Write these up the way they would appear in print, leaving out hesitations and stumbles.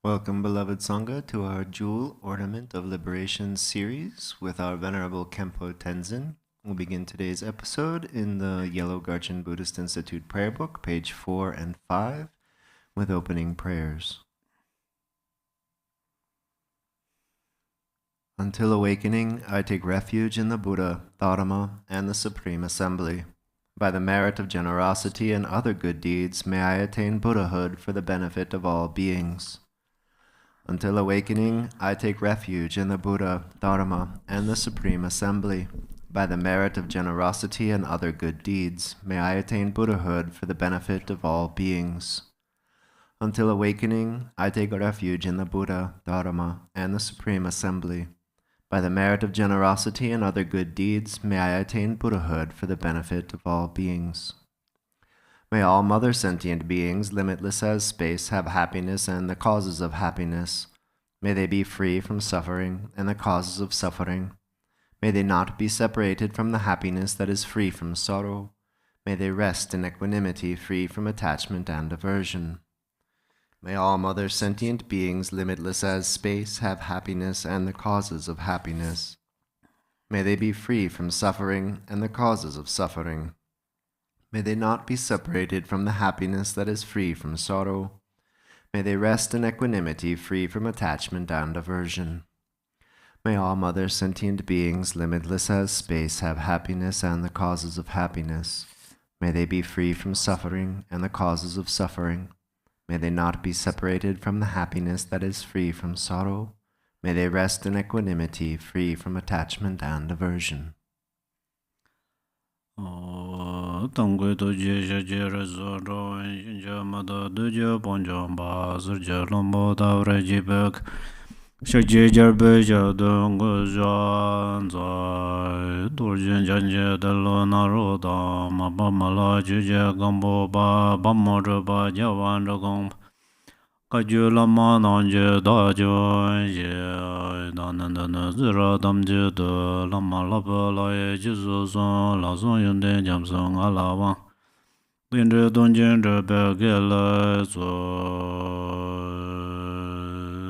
Welcome, beloved Sangha, to our Jewel Ornament of Liberation series with our Venerable Khenpo Tenzin. We'll begin today's episode in the Yellow Garchen Buddhist Institute Prayer Book, page 4 and 5, with opening prayers. Until awakening, I take refuge in the Buddha, Dharma, and the Supreme Assembly. By the merit of generosity and other good deeds, may I attain Buddhahood for the benefit of all beings. Until awakening, I take refuge in the Buddha, Dharma, and the Supreme Assembly. By the merit of generosity and other good deeds, may I attain Buddhahood for the benefit of all beings. Until awakening, I take refuge in the Buddha, Dharma, and the Supreme Assembly. By the merit of generosity and other good deeds, may I attain Buddhahood for the benefit of all beings. May all mother sentient beings, limitless as space, have happiness and the causes of happiness. May they be free from suffering and the causes of suffering. May they not be separated from the happiness that is free from sorrow. May they rest in equanimity, free from attachment and aversion. May all mother sentient beings, limitless as space, have happiness and the causes of happiness. May they be free from suffering and the causes of suffering. May they not be separated from the happiness that is free from sorrow. May they rest in equanimity, free from attachment and aversion. May all mother sentient beings, limitless as space, have happiness and the causes of happiness. May they be free from suffering and the causes of suffering. May they not be separated from the happiness that is free from sorrow. May they rest in equanimity, free from attachment and aversion. Tangwe to je je rezo ro je mada de je bonjong ba sur je lombo da re je bek she je be je dong zhan za do je jan je de lo na ro da ma ba ma la je gambo ba mo ro ba ja wan ro gong ka ju la ma nan je da jo je da nan da na zira dam je de la ma la ba la ye je zo so la so yun de jam so nga la wang lin de don jin de be ge la zo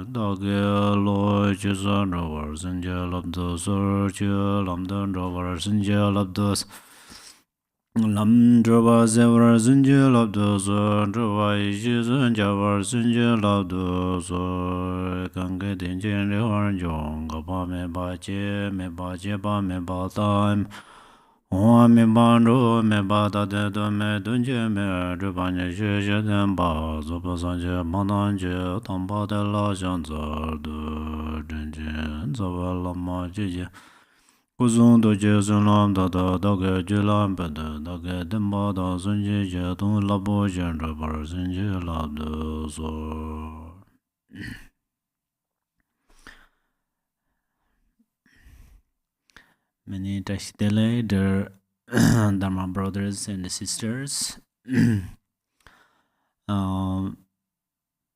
da ge lo je zo no war sin je lab de so je lam de ro war sin je lab de Lam drova zevra zinje labdo so drova ishi zinja var zinje labdo so kange tenje re war jong pa me ba che ba me ba time ho me ba ro me ba da de do me dunje me drova ne je den ba zo pa san je ma nan je tam ba de la jan za do denje zo va la ma je Kuzun do je sun lam da ge je lam pa da ge den ba da sun je je dong la bo jen ra bar sun je la de so. Many tashdele, dear Dharma brothers and sisters.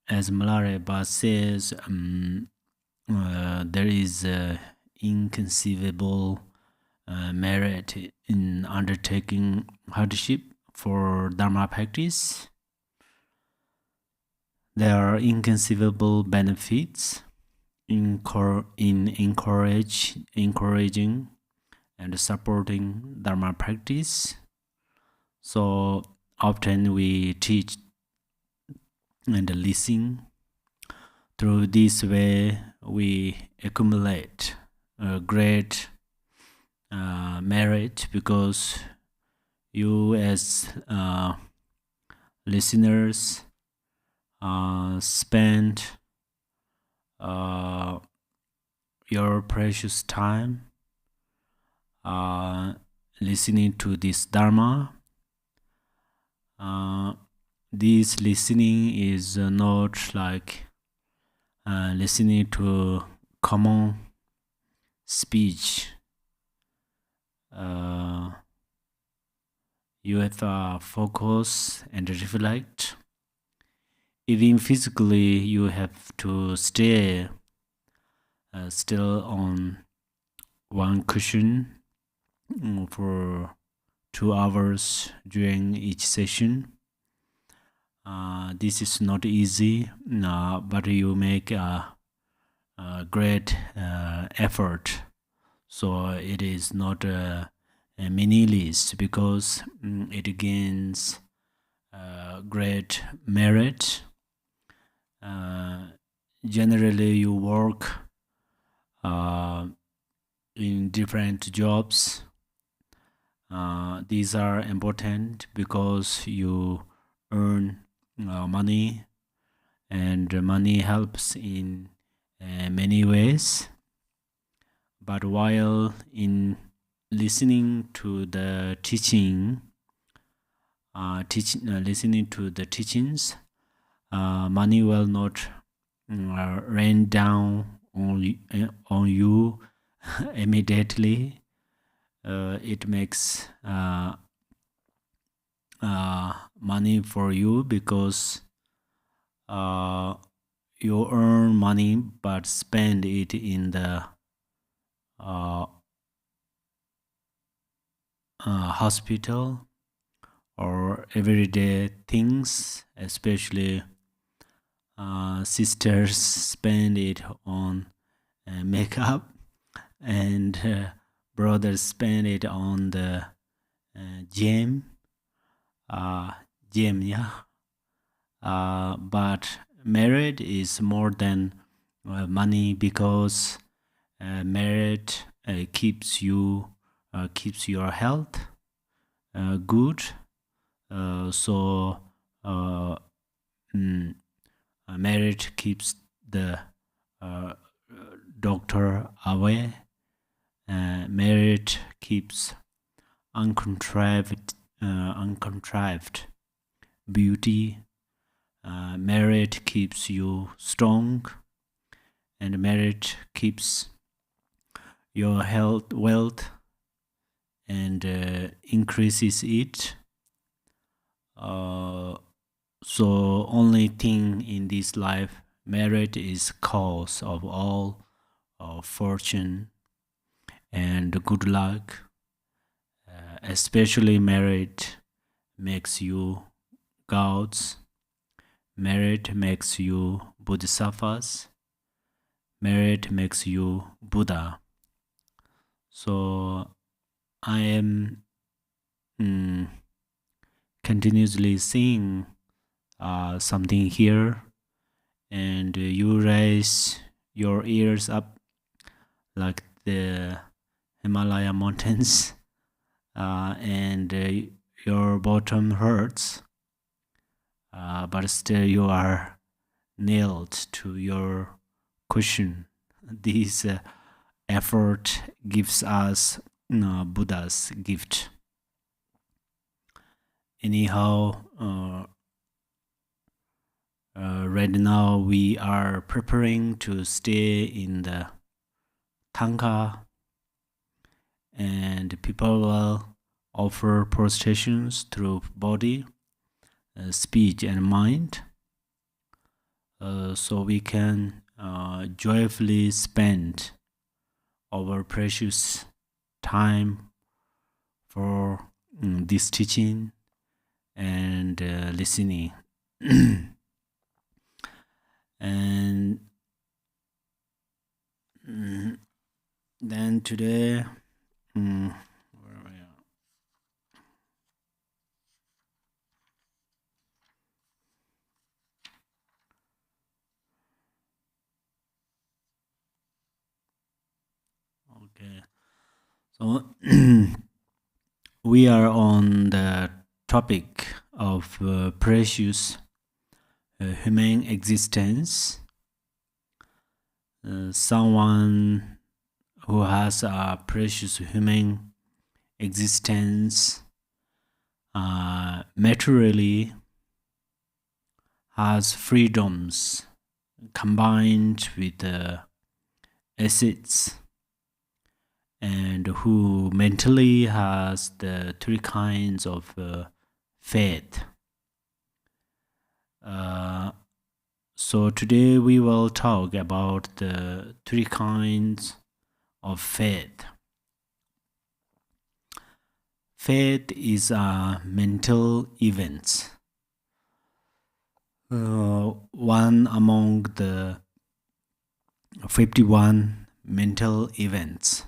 As Malare Ba says, there is inconceivable merit in undertaking hardship for Dharma practice. There are inconceivable benefits in encouraging and supporting Dharma practice. So often we teach and listen. Through this way, we accumulate great merit because you as listeners spend your precious time listening to this Dharma. This listening is not like listening to common speech. You have to focus and reflect. Even physically, you have to stay still on one cushion for 2 hours during each session. This is not easy, but you make a great effort. So it is not a mini list because it gains great merit. Generally, you work in different jobs. These are important because you earn money, and money helps in many ways. But while in listening to the teaching, listening to the teachings, money will not rain down on you immediately. It makes money for you because you earn money but spend it in the hospital or everyday things, especially sisters spend it on makeup, and brothers spend it on the gym, but merit is more than money because merit keeps your health good. So merit keeps the doctor away. Merit keeps uncontrived beauty. Merit keeps you strong, and merit keeps your health, wealth, and increases it. So only thing in this life, merit is cause of all fortune and good luck. Especially merit makes you gods. Merit makes you bodhisattvas. Merit makes you Buddha. So I am continuously seeing something here, and you raise your ears up like the Himalaya mountains, and your bottom hurts, but still you are nailed to your cushion. This effort gives us Buddha's gift. Anyhow, right now we are preparing to stay in the Tanka, and people will offer prostrations through body, speech, and mind, so we can joyfully spend our precious time for this teaching and listening. And then today, where are we? Okay, so we are on the topic of precious human existence. Someone who has a precious human existence materially has freedoms combined with assets, and who mentally has the three kinds of faith. So today we will talk about the three kinds of faith. Faith is a mental event. one among the 51 mental events.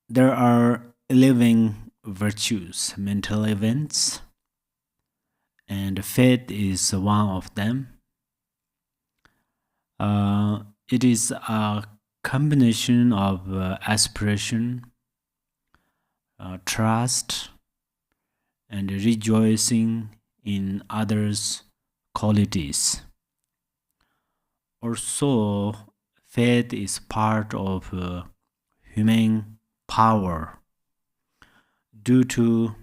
There are 11 virtues, mental events, and faith is one of them. It is a combination of aspiration, trust, and rejoicing in others' qualities. Also, faith is part of human power. Due to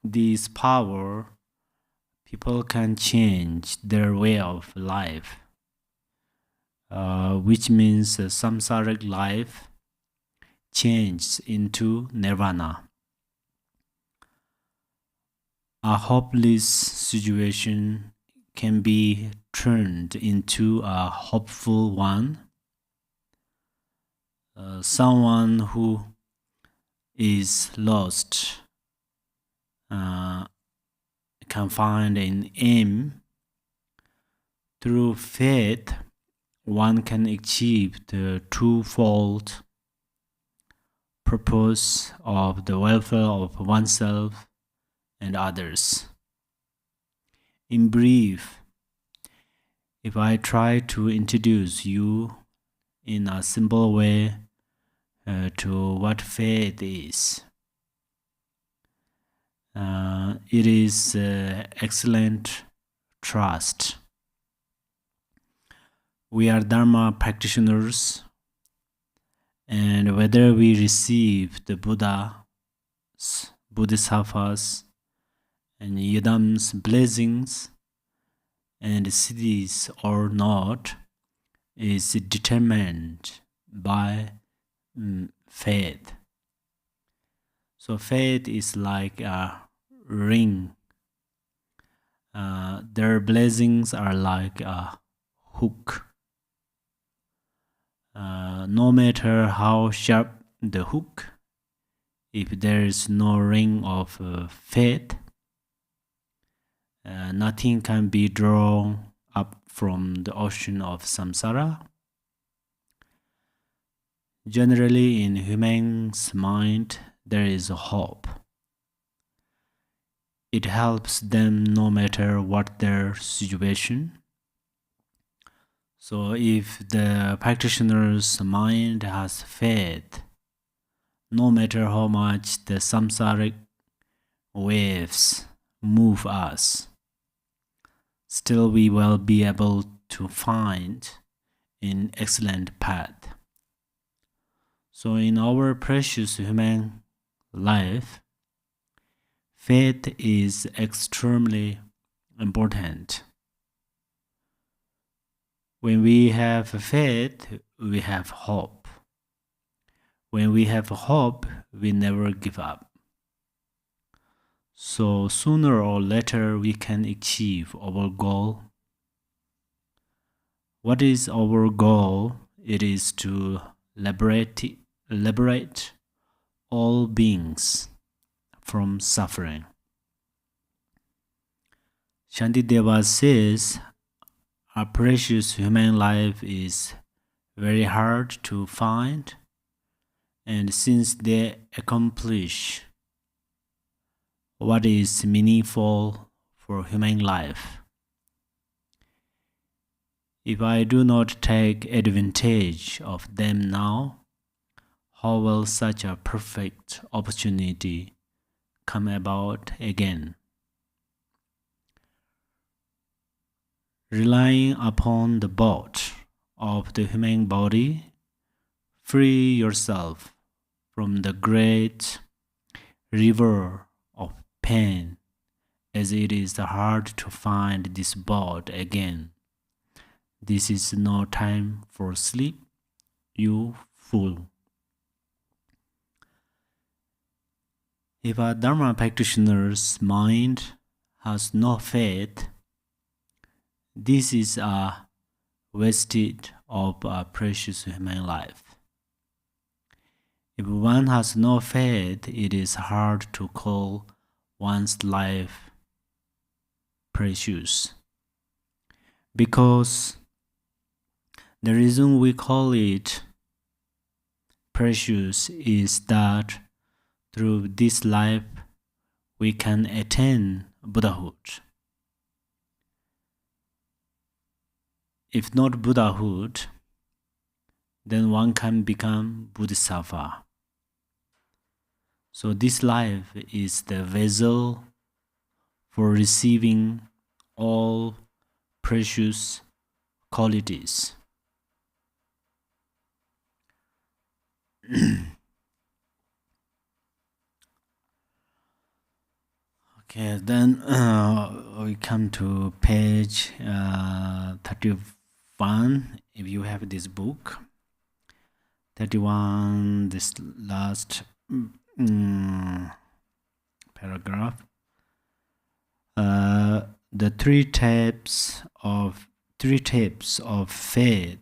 this power, people can change their way of life, which means samsaric life changes into nirvana. A hopeless situation can be turned into a hopeful one. Someone who is lost can find an aim. Through faith, one can achieve the twofold purpose of the welfare of oneself and others. In brief, if I try to introduce you in a simple way to what faith is, it is excellent trust. We are dharma practitioners, and whether we receive the Buddha's, Bodhisattvas, and Yidam's blessings and siddhis or not is determined by faith. So faith is like a ring. Their blessings are like a hook. No matter how sharp the hook, if there is no ring of faith, nothing can be drawn up from the ocean of samsara. Generally, in human's mind, there is a hope. It helps them no matter what their situation. So if the practitioner's mind has faith, no matter how much the samsaric waves move us, still we will be able to find an excellent path. So in our precious human life, faith is extremely important. When we have faith, we have hope. When we have hope, we never give up. So sooner or later, we can achieve our goal. What is our goal? It is to liberate all beings from suffering. Shantideva says, a precious human life is very hard to find, and since they accomplish what is meaningful for human life, if I do not take advantage of them now, how will such a perfect opportunity come about again? Relying upon the boat of the human body, free yourself from the great river of pain, as it is hard to find this boat again. This is no time for sleep, you fool. If a dharma practitioner's mind has no faith, this is a wasted of a precious human life. If one has no faith, it is hard to call one's life precious. Because the reason we call it precious is that through this life we can attain Buddhahood. If not Buddhahood, then one can become Bodhisattva. So this life is the vessel for receiving all precious qualities. Okay, then we come to page 31, if you have this book. 31, this last paragraph. The three types of faith.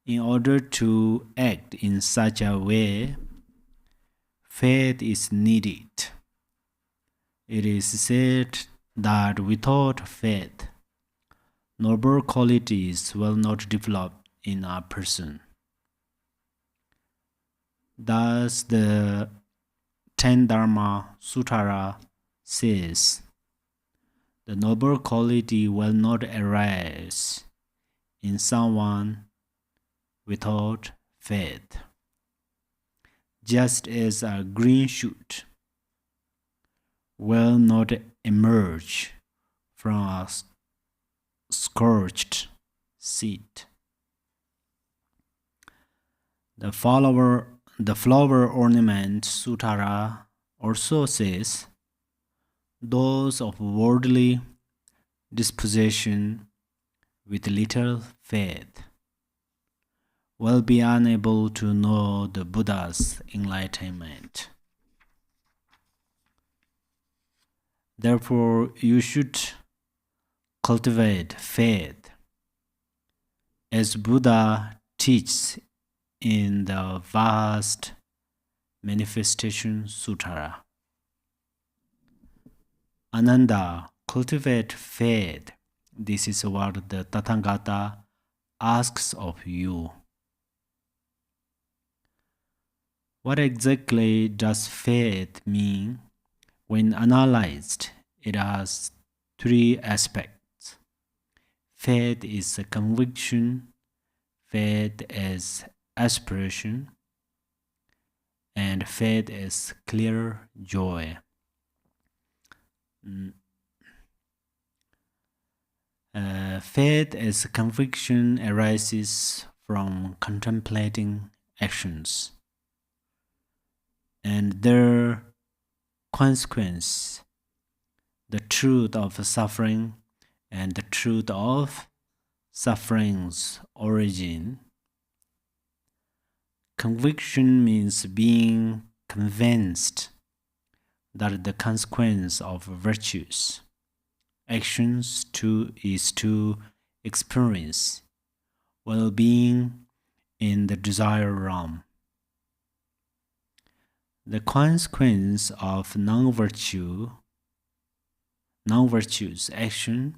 In order to act in such a way, faith is needed. It is said that without faith, noble qualities will not develop in a person. Thus, the 10 Dharma Sutra says, the noble quality will not arise in someone without faith. Just as a green shoot will not emerge from a scorched seed. The flower ornament sutra also says, those of worldly disposition with little faith will be unable to know the Buddha's enlightenment. Therefore, you should cultivate faith, as Buddha teaches in the vast Manifestation Sutra. Ananda, cultivate faith. This is what the Tathagata asks of you. What exactly does faith mean? When analyzed, it has three aspects. Faith is a conviction, faith is aspiration, and faith is clear joy. Faith as conviction arises from contemplating actions, and their consequence, the truth of suffering and the truth of suffering's origin. Conviction means being convinced that the consequence of virtues, actions is to experience well-being in the desire realm. The consequence of non-virtuous action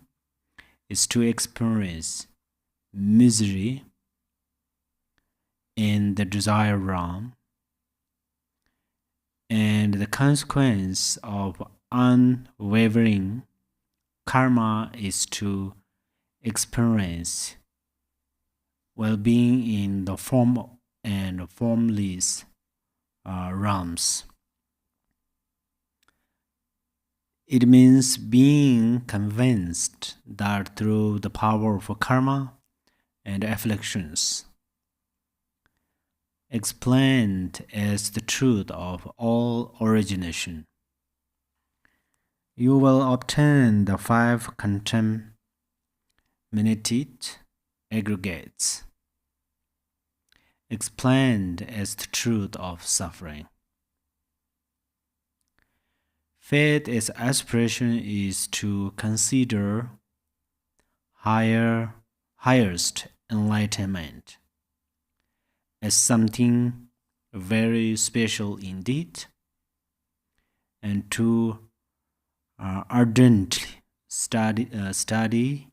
is to experience misery in the desire realm, and the consequence of unwavering karma is to experience well-being in the form and formless realms. It means being convinced that through the power of karma and afflictions, explained as the truth of all origination, you will obtain the 5 contaminated aggregates, explained as the truth of suffering. Faith as aspiration is to consider highest enlightenment as something very special indeed, and to ardently study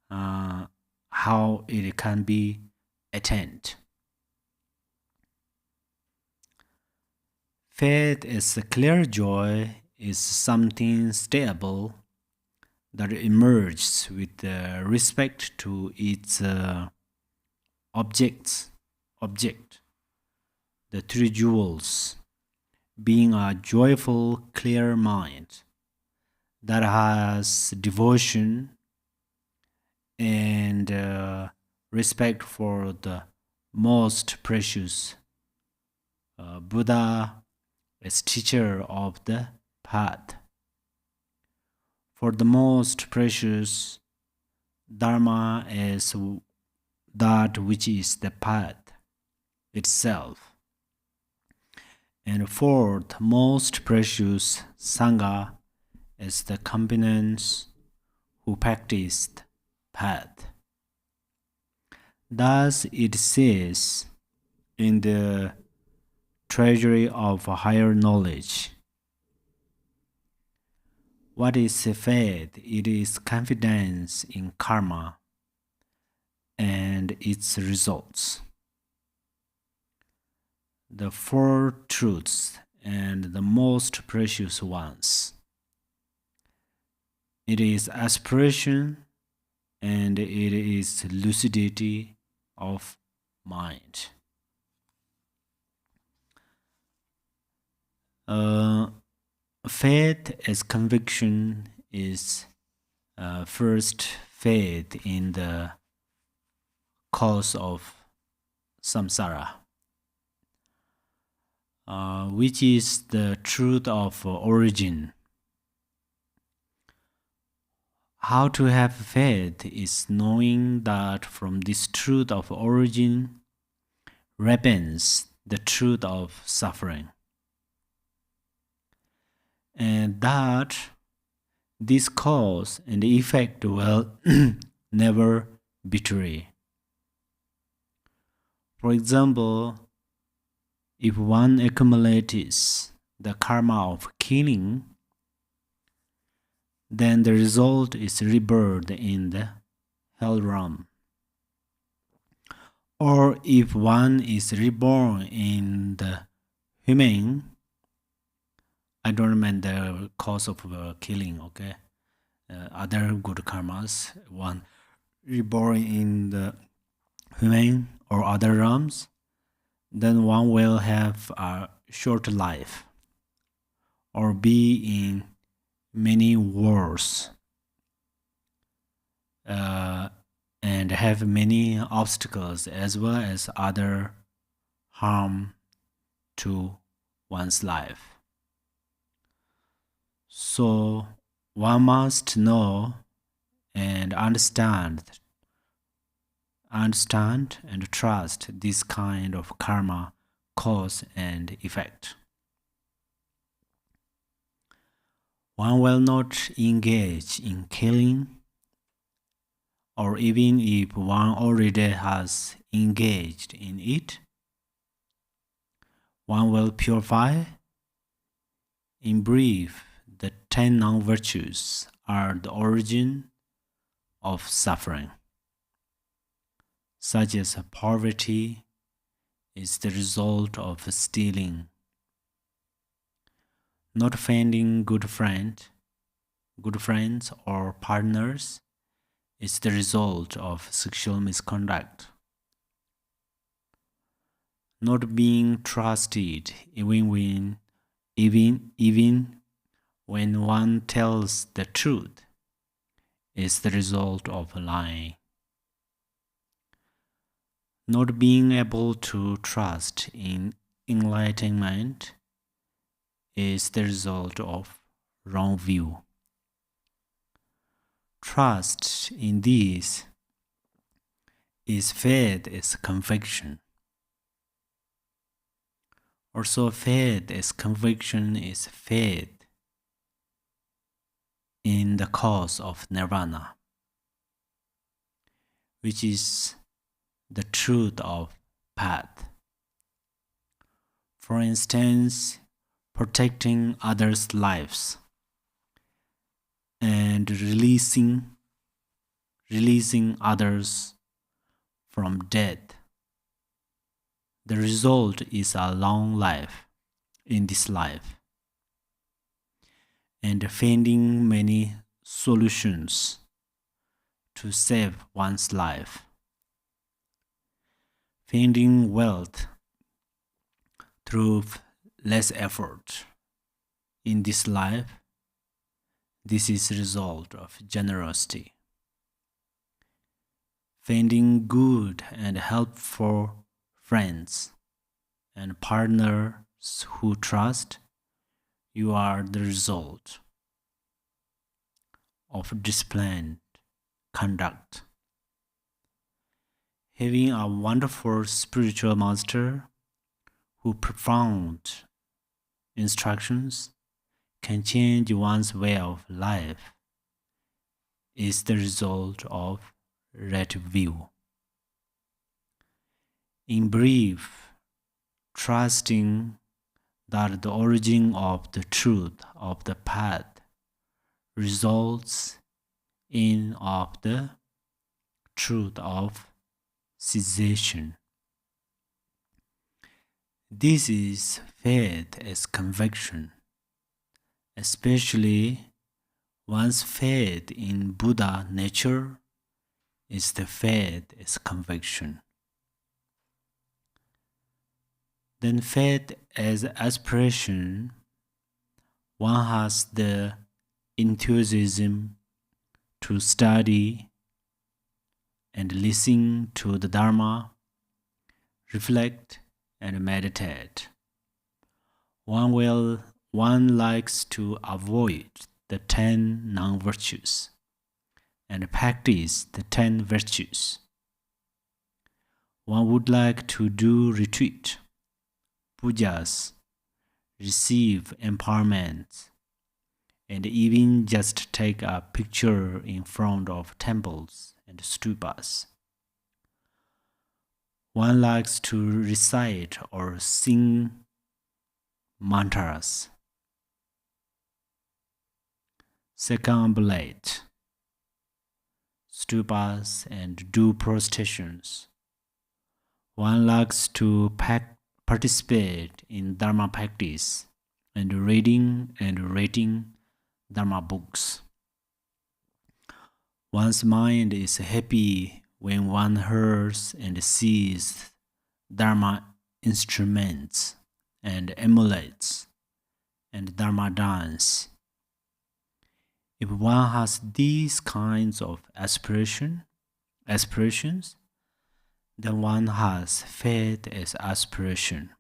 how it can be attained. Faith as a clear joy is something stable that emerges with respect to its object, the three jewels, being a joyful, clear mind that has devotion and respect for the most precious Buddha as teacher of the path. For the most precious dharma as that which is the path itself. And fourth, most precious sangha as the companions who practiced path. Thus it says in the treasury of higher knowledge. What is faith? It is confidence in karma and its results. The four truths and the most precious ones. It is aspiration and it is lucidity of mind. Faith as conviction is first faith in the cause of samsara, which is the truth of origin. How to have faith is knowing that from this truth of origin repents the truth of suffering, and that this cause and effect will never betray. For example, if one accumulates the karma of killing, then the result is rebirth in the hell realm. Or if one is reborn in the human, I don't mean the cause of killing, okay? Other good karmas, one reborn in the human or other realms, then one will have a short life or be in many wars and have many obstacles as well as other harm to one's life. So one must know and understand and trust this kind of karma, cause and effect. One will not engage in killing, or even if one already has engaged in it, one will purify. In brief, the 10 non-virtues are the origin of suffering, such as poverty is the result of stealing. Not finding good friends or partners is the result of sexual misconduct. Not being trusted even when one tells the truth is the result of lying. Not being able to trust in enlightenment is the result of wrong view. Trust in this is faith as conviction. Also, faith as conviction is faith in the cause of nirvana, which is the truth of path. For instance, protecting others' lives and and releasing others from death. The result is a long life in this life, and finding many solutions to save one's life. Finding wealth through less effort in this life, this is a result of generosity. Finding good and helpful friends and partners who trust you are the result of disciplined conduct. Having a wonderful spiritual master who profound instructions can change one's way of life is the result of right view. In brief, trusting that the origin of the truth of the path results in of the truth of cessation. This is faith as conviction, especially one's faith in Buddha nature is the faith as conviction. Then faith as aspiration, one has the enthusiasm to study and listen to the Dharma, reflect and meditate. One likes to avoid the 10 non-virtues and practice the 10 virtues. One would like to do retreat, pujas, receive empowerment, and even just take a picture in front of temples and stupas. One likes to recite or sing mantras, circumambulate stupas, and do prostrations. One likes to participate in Dharma practice and reading and writing Dharma books. One's mind is happy when one hears and sees Dharma instruments and amulets and Dharma dance. If one has these kinds of aspirations, then one has faith as aspiration.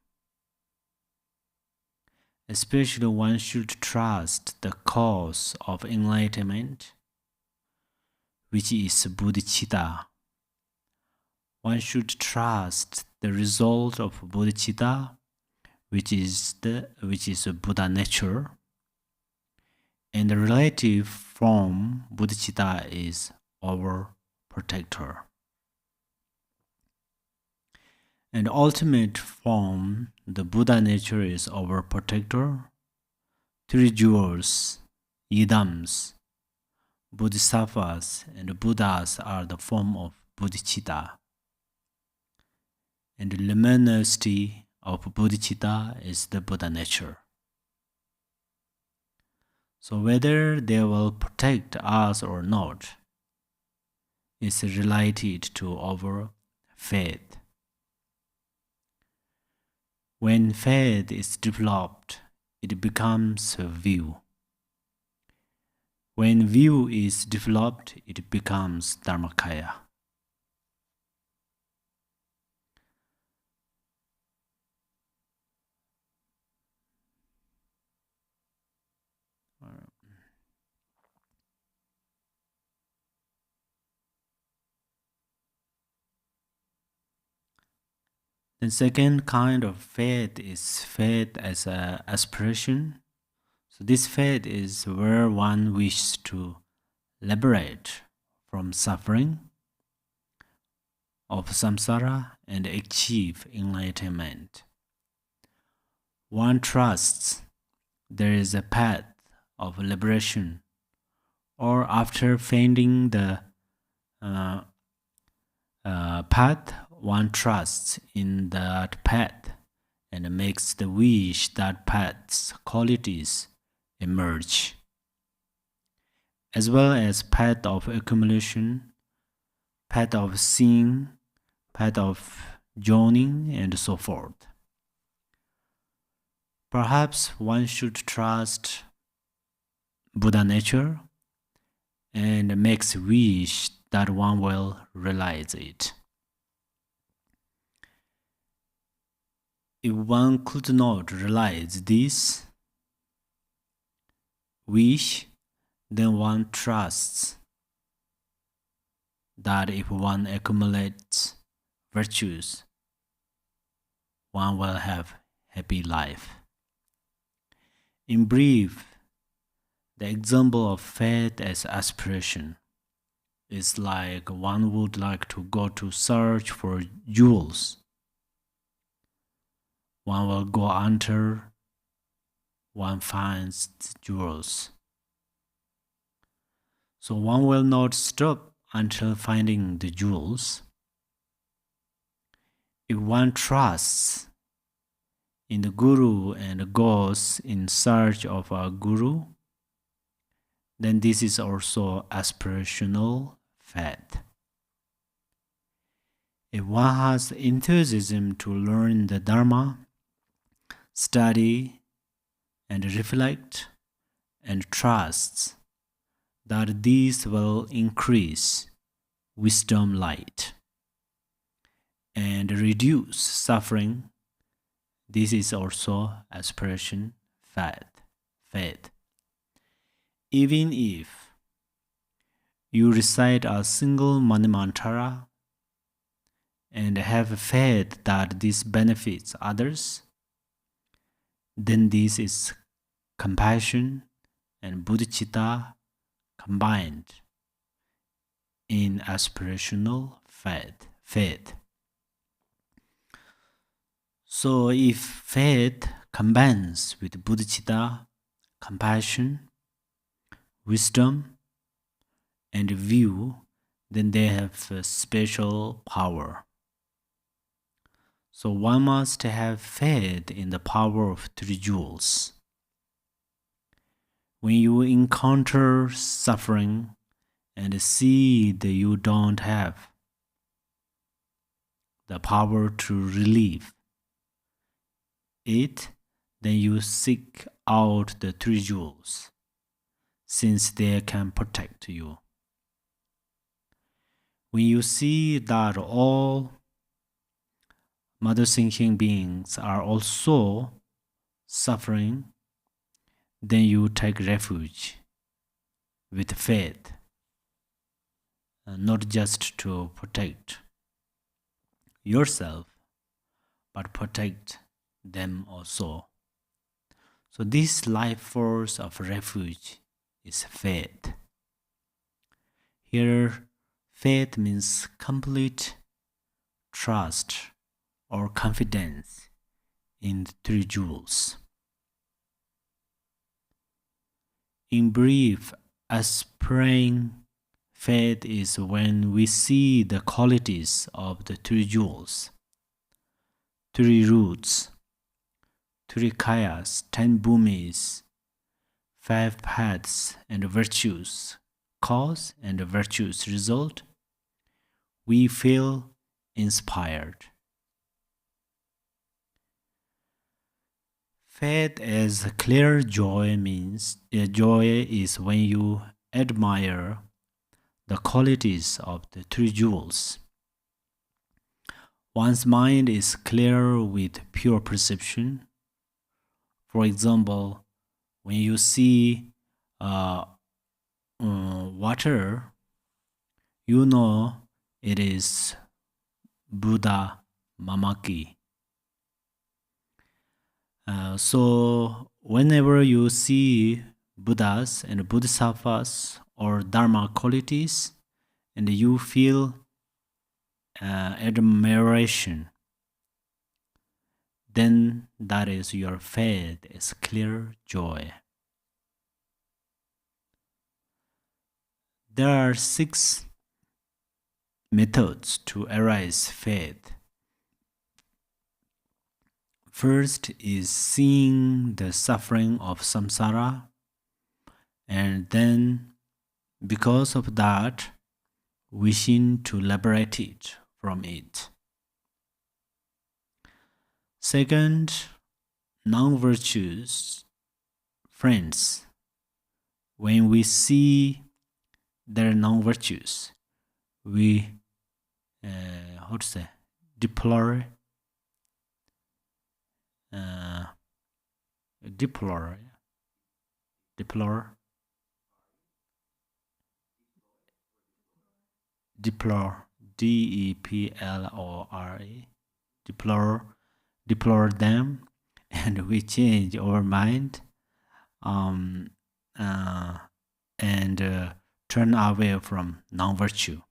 Especially one should trust the cause of enlightenment, which is bodhicitta. One should trust the result of bodhicitta, which is Buddha nature, and the relative form bodhicitta is our protector. And ultimate form, the Buddha nature is our protector. Three jewels, yidams, bodhisattvas, and Buddhas are the form of bodhicitta. And the luminosity of bodhicitta is the Buddha nature. So whether they will protect us or not is related to our faith. When faith is developed, it becomes a view. When view is developed, it becomes Dharmakaya. The second kind of faith is faith as an aspiration. So this faith is where one wishes to liberate from suffering of samsara and achieve enlightenment. One trusts there is a path of liberation or after finding the path, one trusts in that path and makes the wish that path's qualities emerge, as well as path of accumulation, path of seeing, path of joining, and so forth. Perhaps one should trust Buddha nature and makes wish that one will realize it. If one could not realize this wish, then one trusts that if one accumulates virtues, one will have happy life. In brief, the example of faith as aspiration is like one would like to go to search for jewels. One will go until one finds the jewels. So one will not stop until finding the jewels. If one trusts in the Guru and goes in search of a Guru, then this is also aspirational faith. If one has enthusiasm to learn the dharma, study and reflect, and trusts that these will increase wisdom light and reduce suffering, this is also aspiration faith. Even if you recite a single mantra and have faith that this benefits others, then this is compassion and bodhicitta combined in aspirational faith. So if faith combines with bodhicitta, compassion, wisdom, and view, then they have a special power. So one must have faith in the power of three jewels. When you encounter suffering and see that you don't have the power to relieve it, then you seek out the three jewels, since they can protect you. When you see that all mother thinking beings are also suffering, then you take refuge with faith, not just to protect yourself, but protect them also. So this life force of refuge is faith. Here, faith means complete trust or confidence in the three jewels. In brief, aspiring faith is when we see the qualities of the three jewels, three roots, three kayas, 10 bhumis, 5 paths and virtues, cause and virtues result, we feel inspired. Faith as clear joy means joy is when you admire the qualities of the three jewels. One's mind is clear with pure perception. For example, when you see water, you know it is Buddha Mamaki. So whenever you see Buddhas and Bodhisattvas or Dharma qualities, and you feel admiration, then that is your faith is clear joy. There are 6 methods to arise faith. First is seeing the suffering of samsara, and then, because of that, wishing to liberate it from it. Second, non-virtuous friends. When we see their non-virtues, we deplore deplore them, and we change our mind and turn away from non-virtue.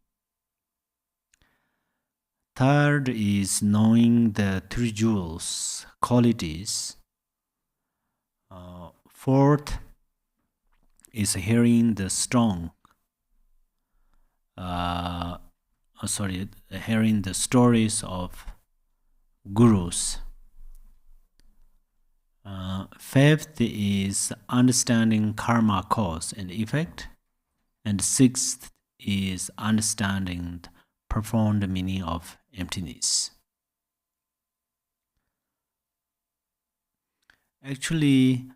Third is knowing the 3 jewels qualities. Fourth is hearing the hearing the stories of gurus. Fifth is understanding karma cause and effect. And sixth is understanding the profound meaning of emptiness. Actually,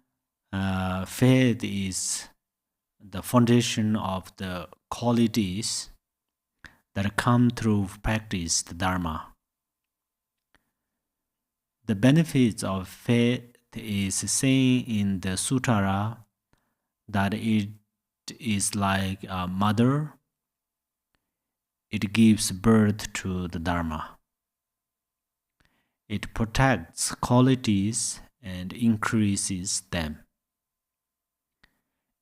faith is the foundation of the qualities that come through practice the dharma. The benefits of faith is saying in the Suttara that it is like a mother. It gives birth to the dharma. It protects qualities and increases them.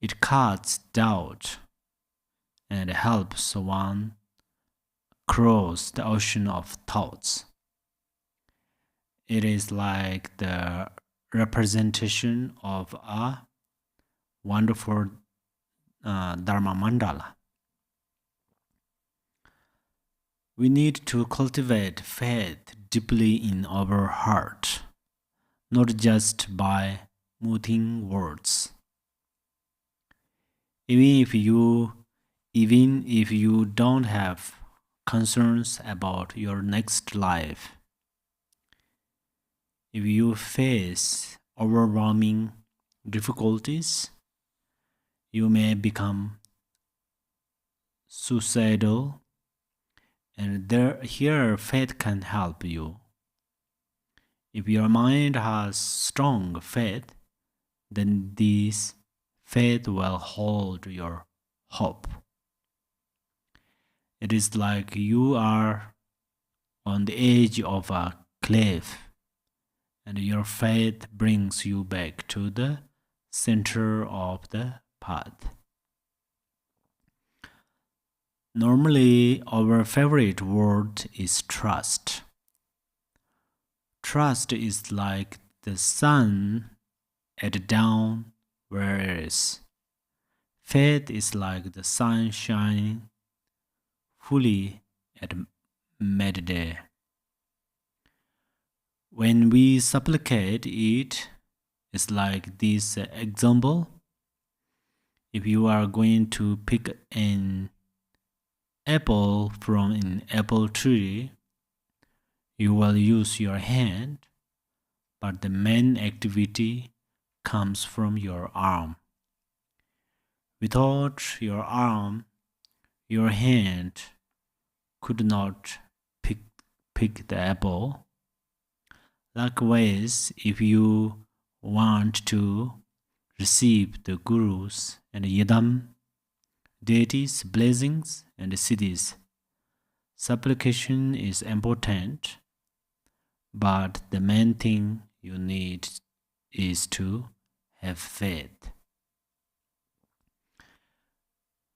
It cuts doubt and helps one cross the ocean of thoughts. It is like the representation of a wonderful Dharma mandala. We need to cultivate faith deeply in our heart, not just by muting words. Even if you don't have concerns about your next life, if you face overwhelming difficulties, you may become suicidal, and here faith can help you. If your mind has strong faith, then this faith will hold your hope. It is like you are on the edge of a cliff, and your faith brings you back to the center of the path. Normally, our favorite word is trust. Trust is like the sun at dawn, whereas faith is like the sun shining fully at midday. When we supplicate it, it's like this example. If you are going to pick an apple from an apple tree, you will use your hand, but the main activity comes from your arm. Without your arm, your hand could not pick the apple. Likewise, if you want to receive the gurus and yidam, deities, blessings, and siddhis, supplication is important, but the main thing you need is to have faith.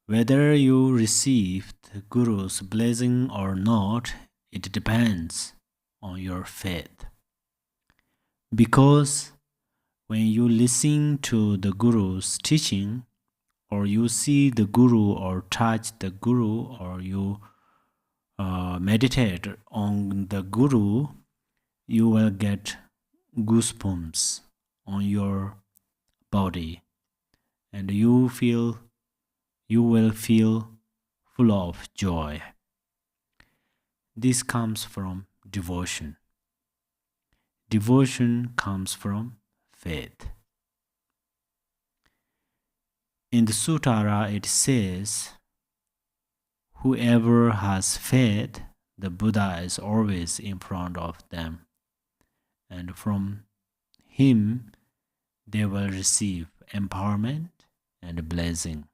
Whether you receive the Guru's blessing or not, it depends on your faith. Because when you listen to the Guru's teaching, or you see the Guru or touch the Guru, or you meditate on the Guru, you will get goosebumps on your body, and you will feel full of joy. This comes from devotion. Devotion comes from faith. In the Suttara it says, whoever has faith, the Buddha is always in front of them, and from him they will receive empowerment and blessing.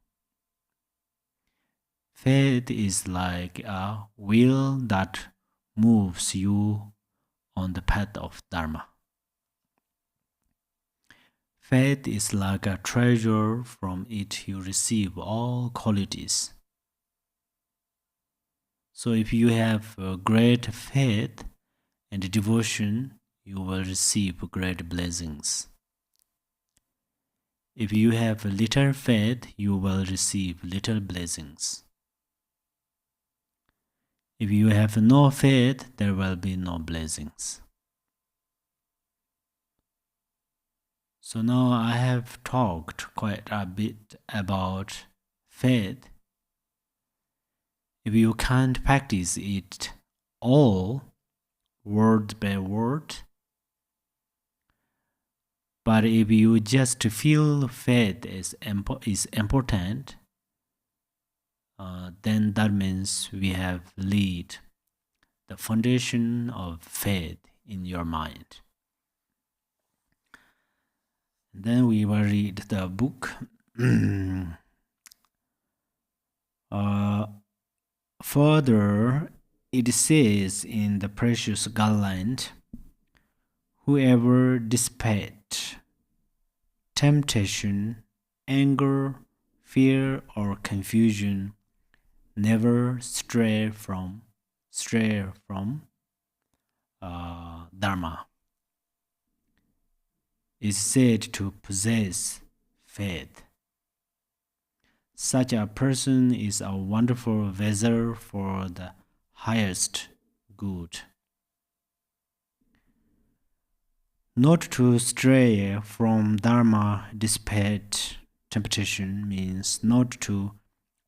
Faith is like a wheel that moves you on the path of dharma. Faith is like a treasure, from it you receive all qualities. So if you have great faith and devotion, you will receive great blessings. If you have little faith, you will receive little blessings. If you have no faith, there will be no blessings. So now I have talked quite a bit about faith. If you can't practice it all, word by word, but if you just feel faith is important, then that means we have laid the foundation of faith in your mind. Then we will read the book. Further, it says in the precious guideline, whoever dissipates temptation, anger, fear, or confusion never stray from dharma, is said to possess faith. Such a person is a wonderful vessel for the highest good. Not to stray from dharma despite temptation means not to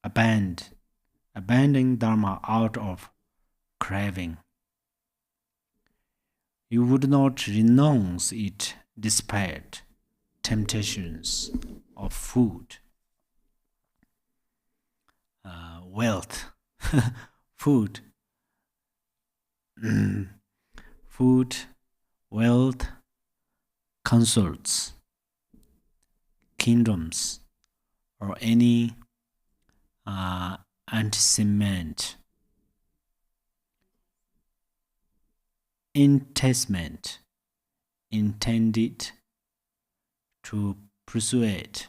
abandon dharma out of craving. You would not renounce it despite temptations of food, wealth, food, wealth, consorts, kingdoms, or any enticement intended to persuade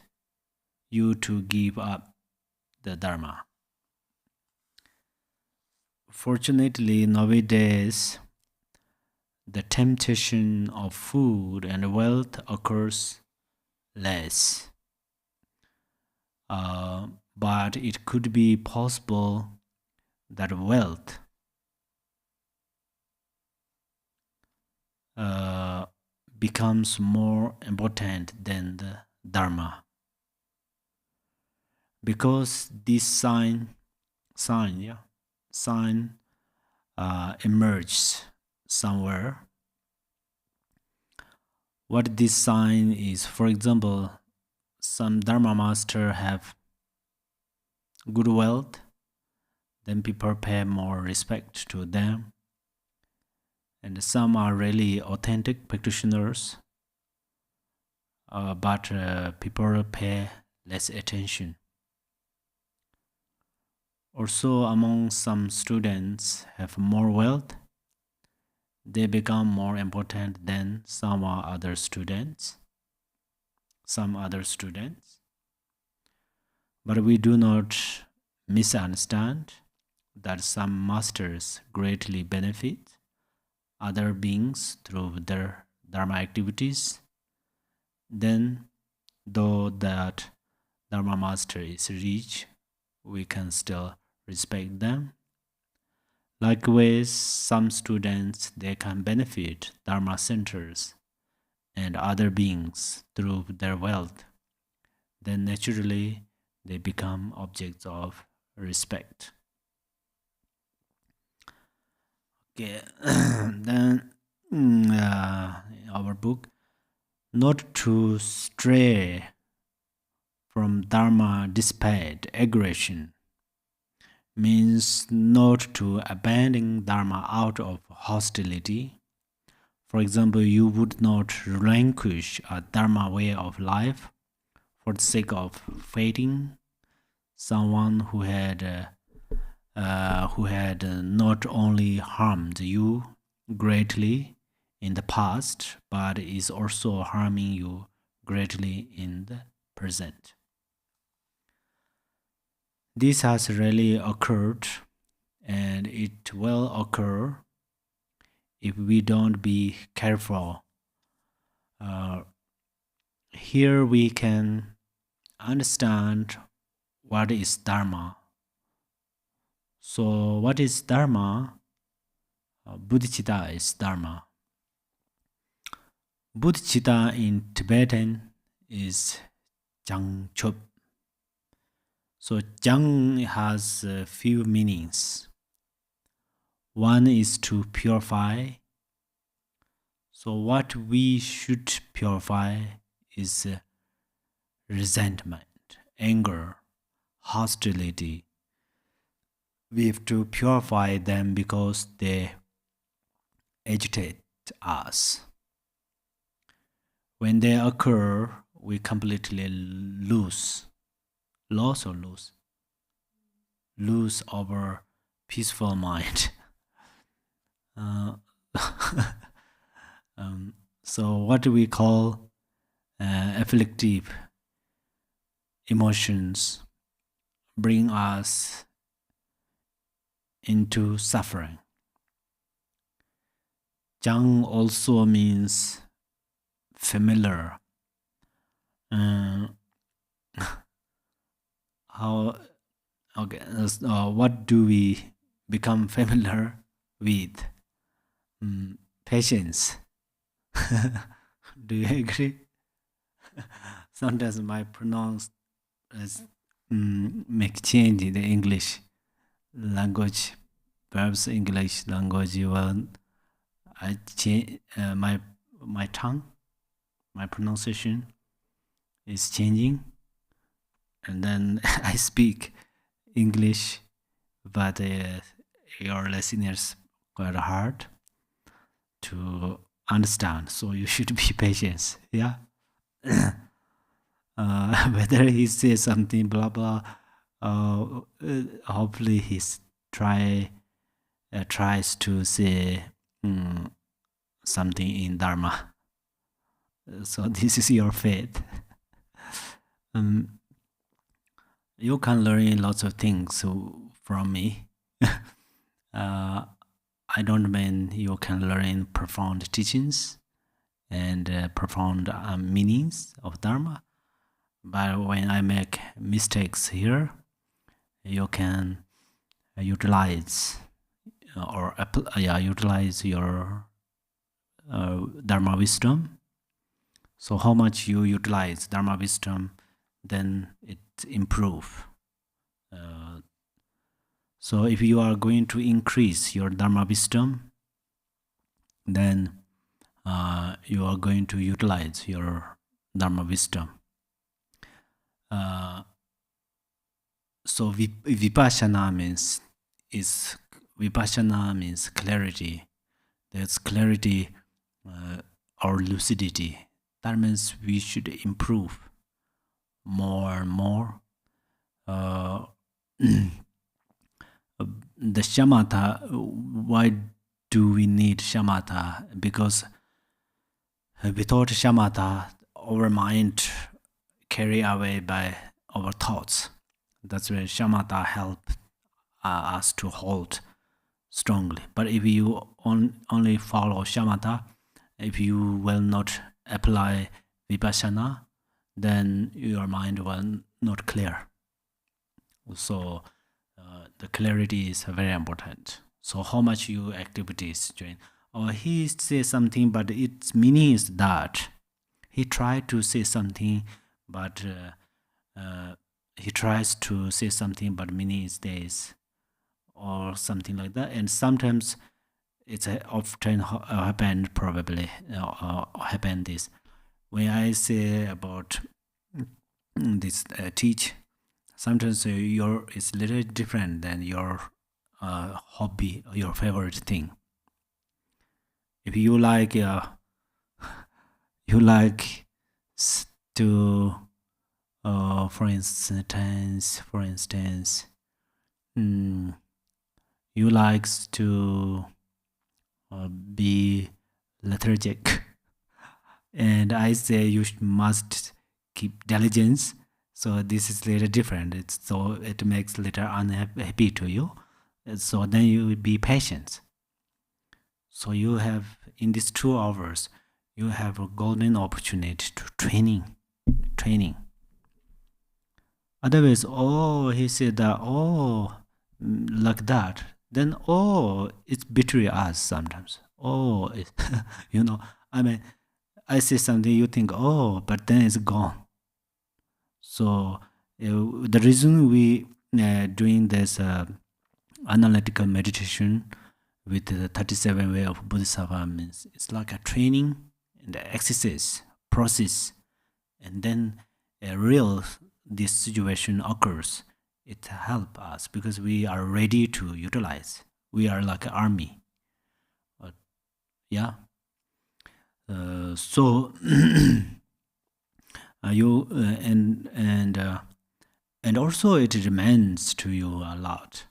you to give up the dharma. Fortunately, nowadays, the temptation of food and wealth occurs less. But it could be possible that wealth becomes more important than the dharma, because this sign emerges somewhere. What this sign is, for example, some dharma master have good wealth, then people pay more respect to them. And some are really authentic practitioners, but people pay less attention. Also, among some students have more wealth, they become more important than some other students. But we do not misunderstand that some masters greatly benefit other beings through their dharma activities, then though that Dharma master is rich, we can still respect them. Likewise, some students, they can benefit Dharma centers and other beings through their wealth. Then naturally, they become objects of respect. Okay, then our book, not to stray from Dharma despite aggression, means not to abandon Dharma out of hostility. For example, you would not relinquish a Dharma way of life for the sake of fighting someone who had not only harmed you greatly in the past, but is also harming you greatly in the present. This has really occurred, and it will occur if we don't be careful. Here we can understand what is Dharma. So what is Dharma? Bodhicitta is Dharma. Bodhicitta in Tibetan is Jangchup. So Jang has a few meanings. One is to purify. So what we should purify is resentment, anger, hostility. We have to purify them because they agitate us. When they occur, we completely lose our peaceful mind. So what we call afflictive emotions bring us into suffering. Jang also means familiar. What do we become familiar with? Patience. Do you agree? Sometimes my pronounce make change in the English language. Perhaps English language will I change my tongue, my pronunciation is changing, and then I speak English, but your listeners quite hard to understand. So you should be patient. Yeah. Whether he says something blah blah, hopefully he's tries to say something in Dharma. So this is your faith. You can learn lots of things from me. I don't mean you can learn profound teachings and profound meanings of Dharma, but when I make mistakes here, you can utilize utilize your Dharma wisdom. So how much you utilize Dharma wisdom, then it improve. So if you are going to increase your Dharma wisdom, then you are going to utilize your Dharma wisdom. So vipassana means clarity. That's clarity or lucidity. That means we should improve more and more. The shamatha, why do we need shamatha? Because without shamatha, our mind carried away by our thoughts. That's where shamatha help us to hold strongly. But if you only follow shamatha, if you will not apply vipassana, then your mind will not clear. So the clarity is very important. So how much you activities doing? Or he says something, but its meaning is that he tried to say something, but he tries to say something, but meaning is this, or something like that. And sometimes it's often happened, probably happen this. When I say about this teach, sometimes it's a little different than your hobby or your favorite thing. If you like to for instance you likes to be lethargic, and I say you must keep diligence. So this is a little different. It makes a little unhappy to you. So then you will be patient. So you have, in these 2 hours, you have a golden opportunity to training. Otherwise, he said that, like that. Then, it's betray us sometimes. I mean, I say something, you think, but then it's gone. So the reason we doing this analytical meditation with the 37 way of Bodhisattva means it's like a training and the exercise process, and then this situation occurs. It helps us because we are ready to utilize. We are like an army. So you and also it remains to you a lot.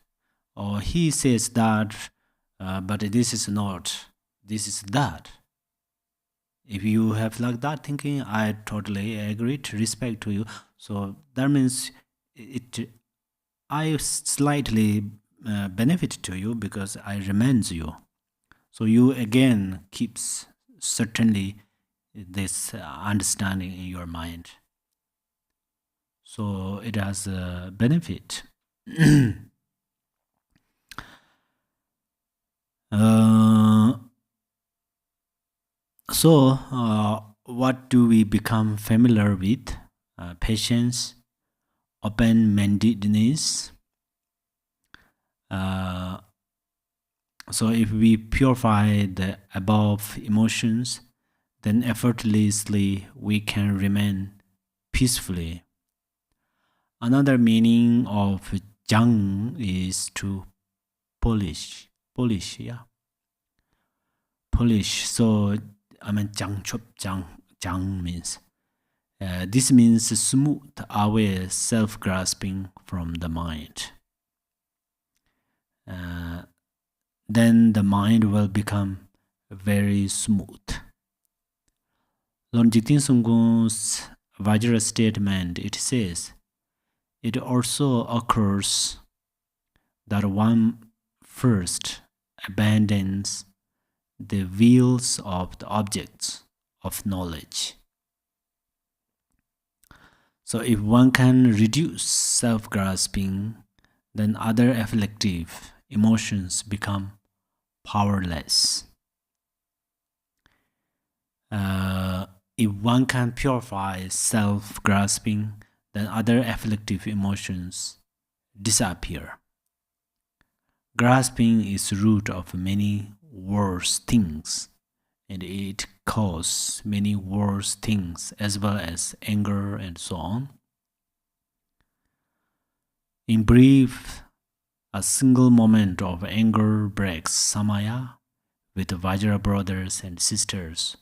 Or he says that, but this is not, this is that. If you have like that thinking, I totally agree, to respect to you. So that means I slightly benefit to you because I remains you. So you again keeps certainly this understanding in your mind. So it has a benefit. So what do we become familiar with? Patience, open-mindedness. So if we purify the above emotions, then effortlessly we can remain peacefully. Another meaning of jang is to polish. Polish. So I mean jang means this means smooth away self-grasping from the mind. Then the mind will become very smooth. Lord Jigten Sungkun's Vajra statement, it says, it also occurs that one first abandons the wheels of the objects of knowledge. So if one can reduce self-grasping, then other afflictive emotions become powerless. If one can purify self-grasping, then other afflictive emotions disappear. Grasping is the root of many worse things, and it causes many worse things as well as anger and so on. In brief, a single moment of anger breaks samaya with the Vajra brothers and sisters.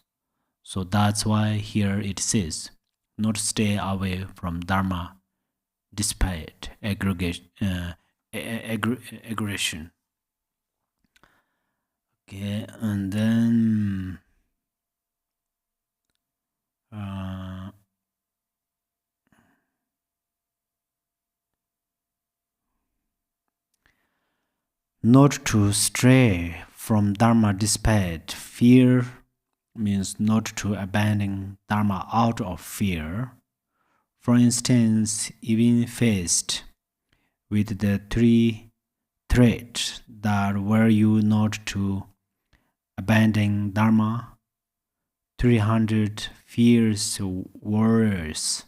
So that's why here it says, not stay away from dharma despite aggression. Okay, and then not to stray from dharma despite fear means not to abandon dharma out of fear. For instance, even faced with the three threats that were you not to abandon dharma, 300 fierce warriors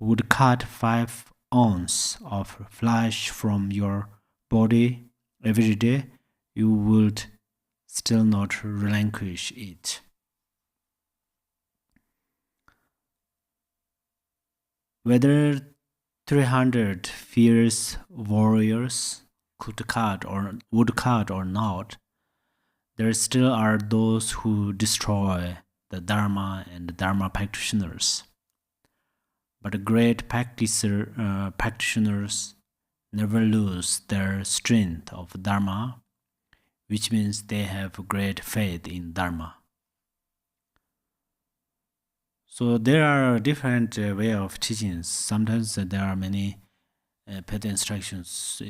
would cut 5 ounces of flesh from your body every day, you would still not relinquish it. Whether 300 fierce warriors would cut or not, there still are those who destroy the dharma and the dharma practitioners. But great practitioners never lose their strength of dharma, which means they have great faith in dharma. So there are different way of teachings. Sometimes there are many paid instructions.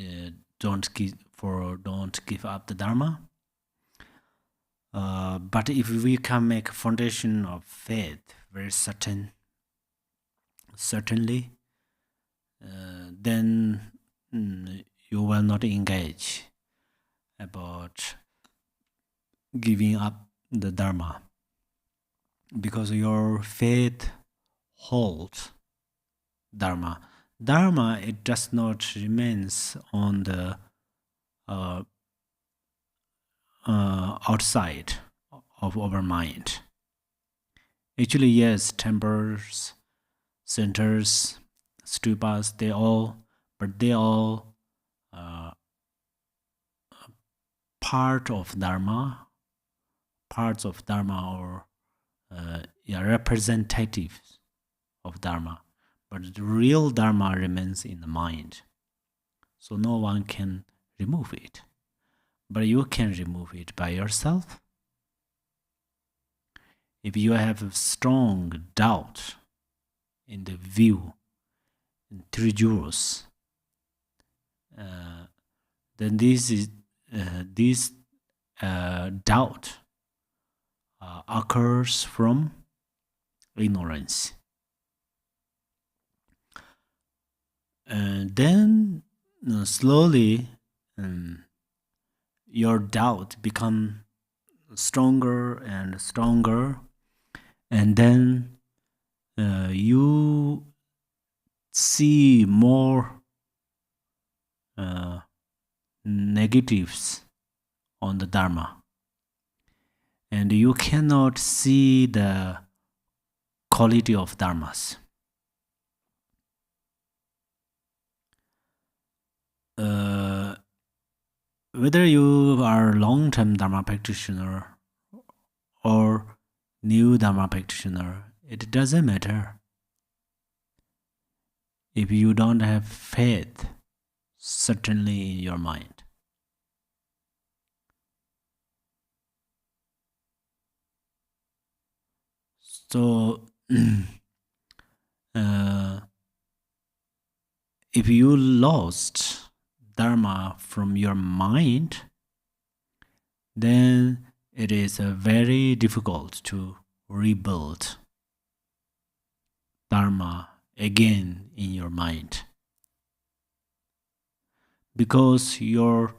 Don't give up the dharma. But if we can make a foundation of faith very certainly, then you will not engage about giving up the dharma, because your faith holds dharma. Dharma, it does not remains on the outside of our mind. Actually, yes, temples, centers, stupas, they all parts of dharma or representatives of dharma, but the real dharma remains in the mind, so no one can remove it, but you can remove it by yourself. If you have a strong doubt in the view in 3 jewels, then this doubt occurs from ignorance. And then slowly your doubt becomes stronger and stronger, and then you see more negatives on the dharma, and you cannot see the quality of dharmas. Whether you are long-term dharma practitioner or new dharma practitioner, it doesn't matter. If you don't have faith certainly in your mind. So if you lost dharma from your mind, then it is very difficult to rebuild dharma again in your mind, because your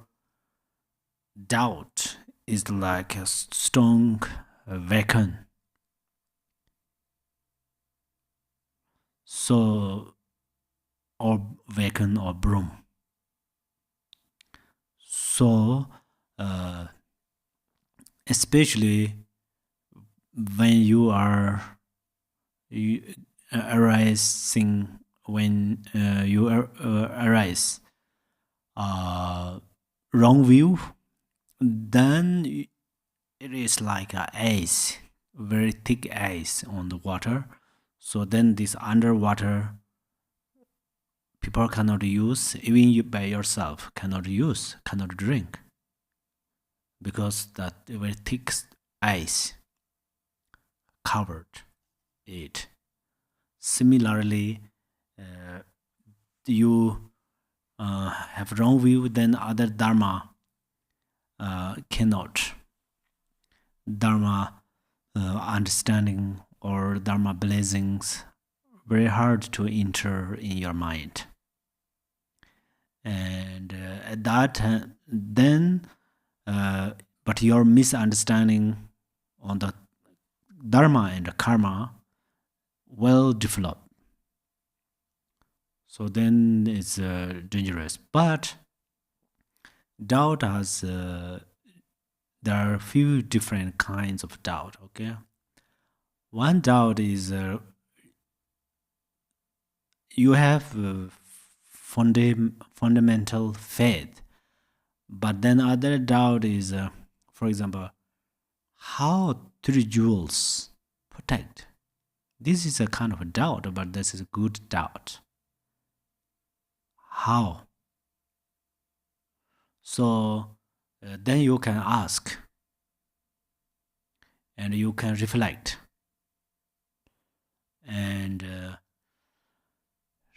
doubt is like a strong vacuum. So, or vacuum or broom. So, especially when you are arising, when you arise wrong view, then it is like a ice, very thick ice on the water. So then this underwater people cannot use, even you by yourself cannot use, cannot drink, because that very thick ice covered it. Similarly, you have wrong view, then other dharma cannot. Dharma understanding or dharma blessings very hard to enter in your mind. And at that then but your misunderstanding on the dharma and the karma will develop. So then it's dangerous. But doubt has there are a few different kinds of doubt. Okay, one doubt is you have fundamental faith, but then other doubt is, for example, how three jewels protect. This is a kind of a doubt, but this is a good doubt. How? So then you can ask and you can reflect. And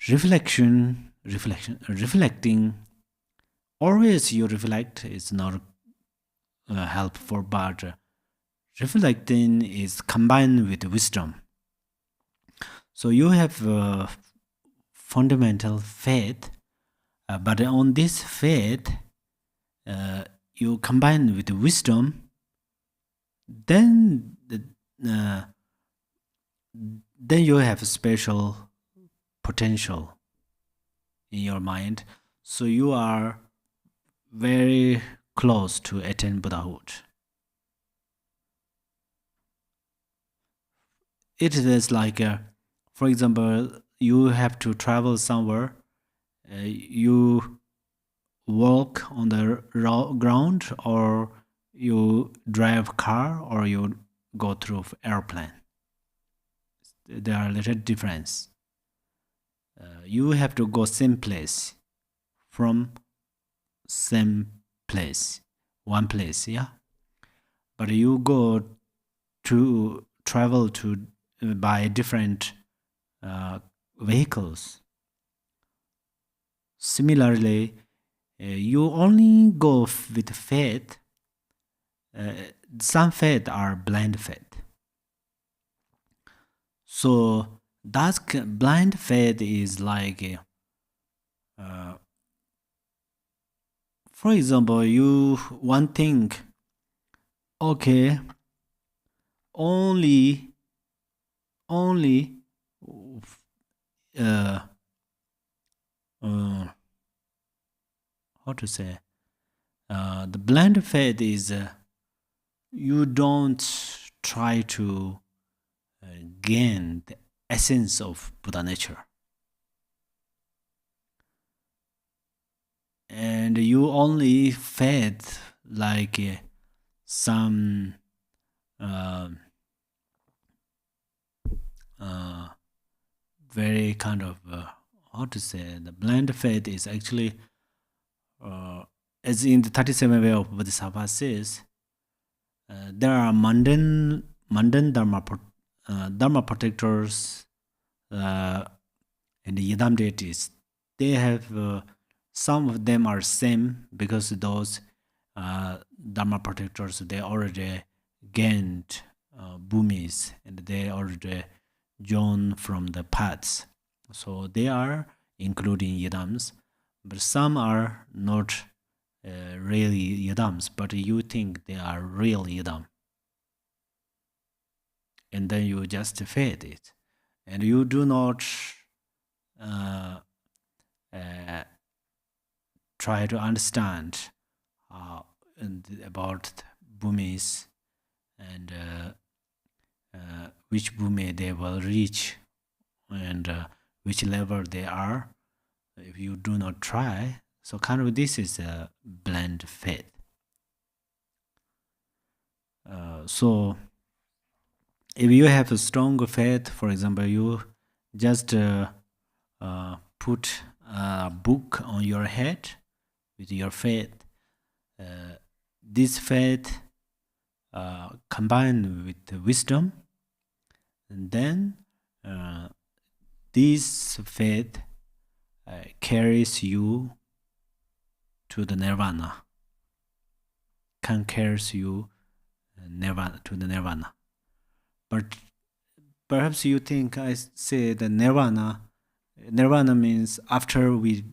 reflecting, always you reflect is not helpful, but reflecting is combined with wisdom. So you have fundamental faith, but on this faith, you combine with wisdom, then you have a special potential in your mind. So you are very close to attain Buddhahood. It is like, for example, you have to travel somewhere. You walk on the ground, or you drive car, or you go through airplane. There are little difference. You have to go same place from same place, one place, yeah. But you go to travel to by different vehicles. Similarly, you only go with faith. Some faith are blind faith. So that blind faith is like, for example, you one thing, okay, only how to say, the blind faith is you don't try to gain the essence of Buddha nature, and you only faith like some very kind of how to say, the blind faith is actually as in the 37 way of Bodhisattva says, there are mundane dharma protectors and the yidam deities. They have some of them are same, because those dharma protectors, they already gained bhumis, and they already joined from the paths. So they are including yidams, but some are not really yidams, but you think they are real yidam, and then you just faith it, and you do not try to understand about bhumis and which bhumi they will reach, and which level they are. If you do not try, so kind of this is a blind faith. So if you have a strong faith, for example, you just put a book on your head with your faith. This faith combined with wisdom, and then this faith carries you to the nirvana, can carries you nirvana to the nirvana. But perhaps you think I say the nirvana. Nirvana means after we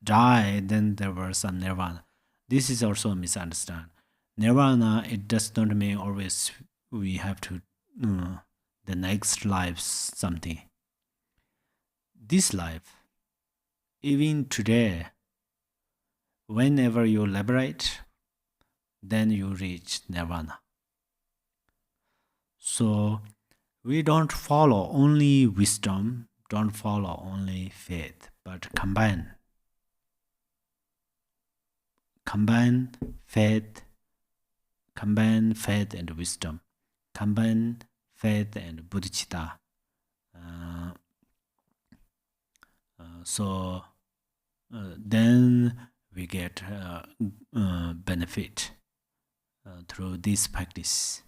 die, then there was some nirvana. This is also a misunderstanding. Nirvana, it does not mean always we have to the next life something. This life, even today, whenever you liberate, then you reach nirvana. So we don't follow only wisdom, don't follow only faith, but combine faith and wisdom, combine faith and bodhicitta. So then we get benefit through this practice.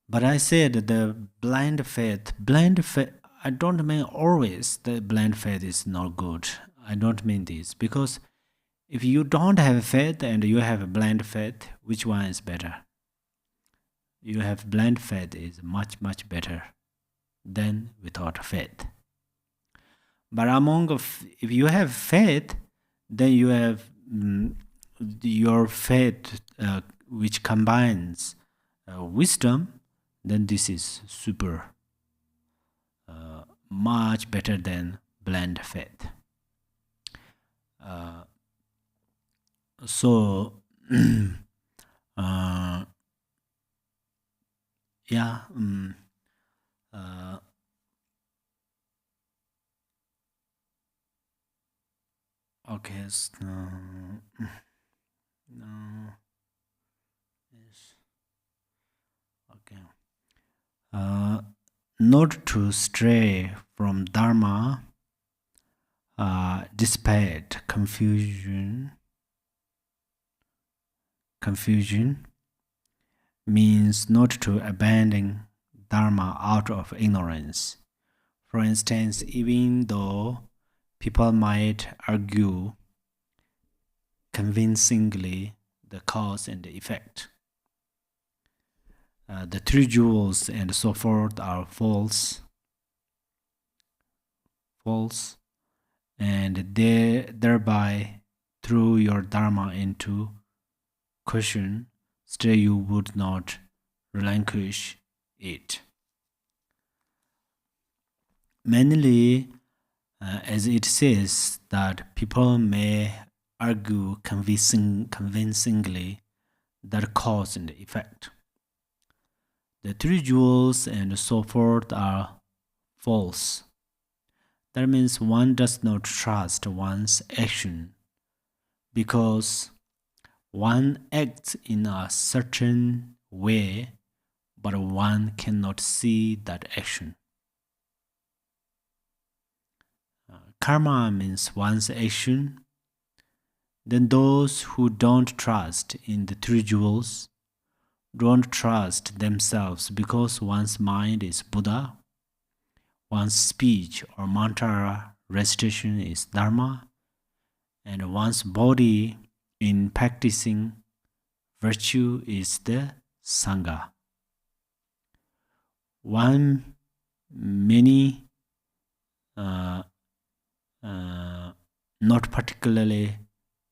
But I said the blind faith, I don't mean always the blind faith is not good. I don't mean this, because if you don't have faith and you have a blind faith, which one is better? You have blind faith is much, much better than without faith. But if you have faith, then you have your faith which combines wisdom, then this is super, much better than blind faith. So, yeah, okay, no, yes, okay. Not to stray from dharma, despite confusion means not to abandon dharma out of ignorance. For instance, even though people might argue convincingly the cause and the effect, the three jewels and so forth are false, and they thereby threw your dharma into question, still you would not relinquish it. Mainly, as it says, that people may argue convincingly that cause and effect. The three jewels and so forth are false. That means one does not trust one's action because one acts in a certain way, but one cannot see that action. Karma means one's action. Then those who don't trust in the three jewels don't trust themselves because one's mind is Buddha, one's speech or mantra recitation is dharma, and one's body in practicing virtue is the sangha. One many not particularly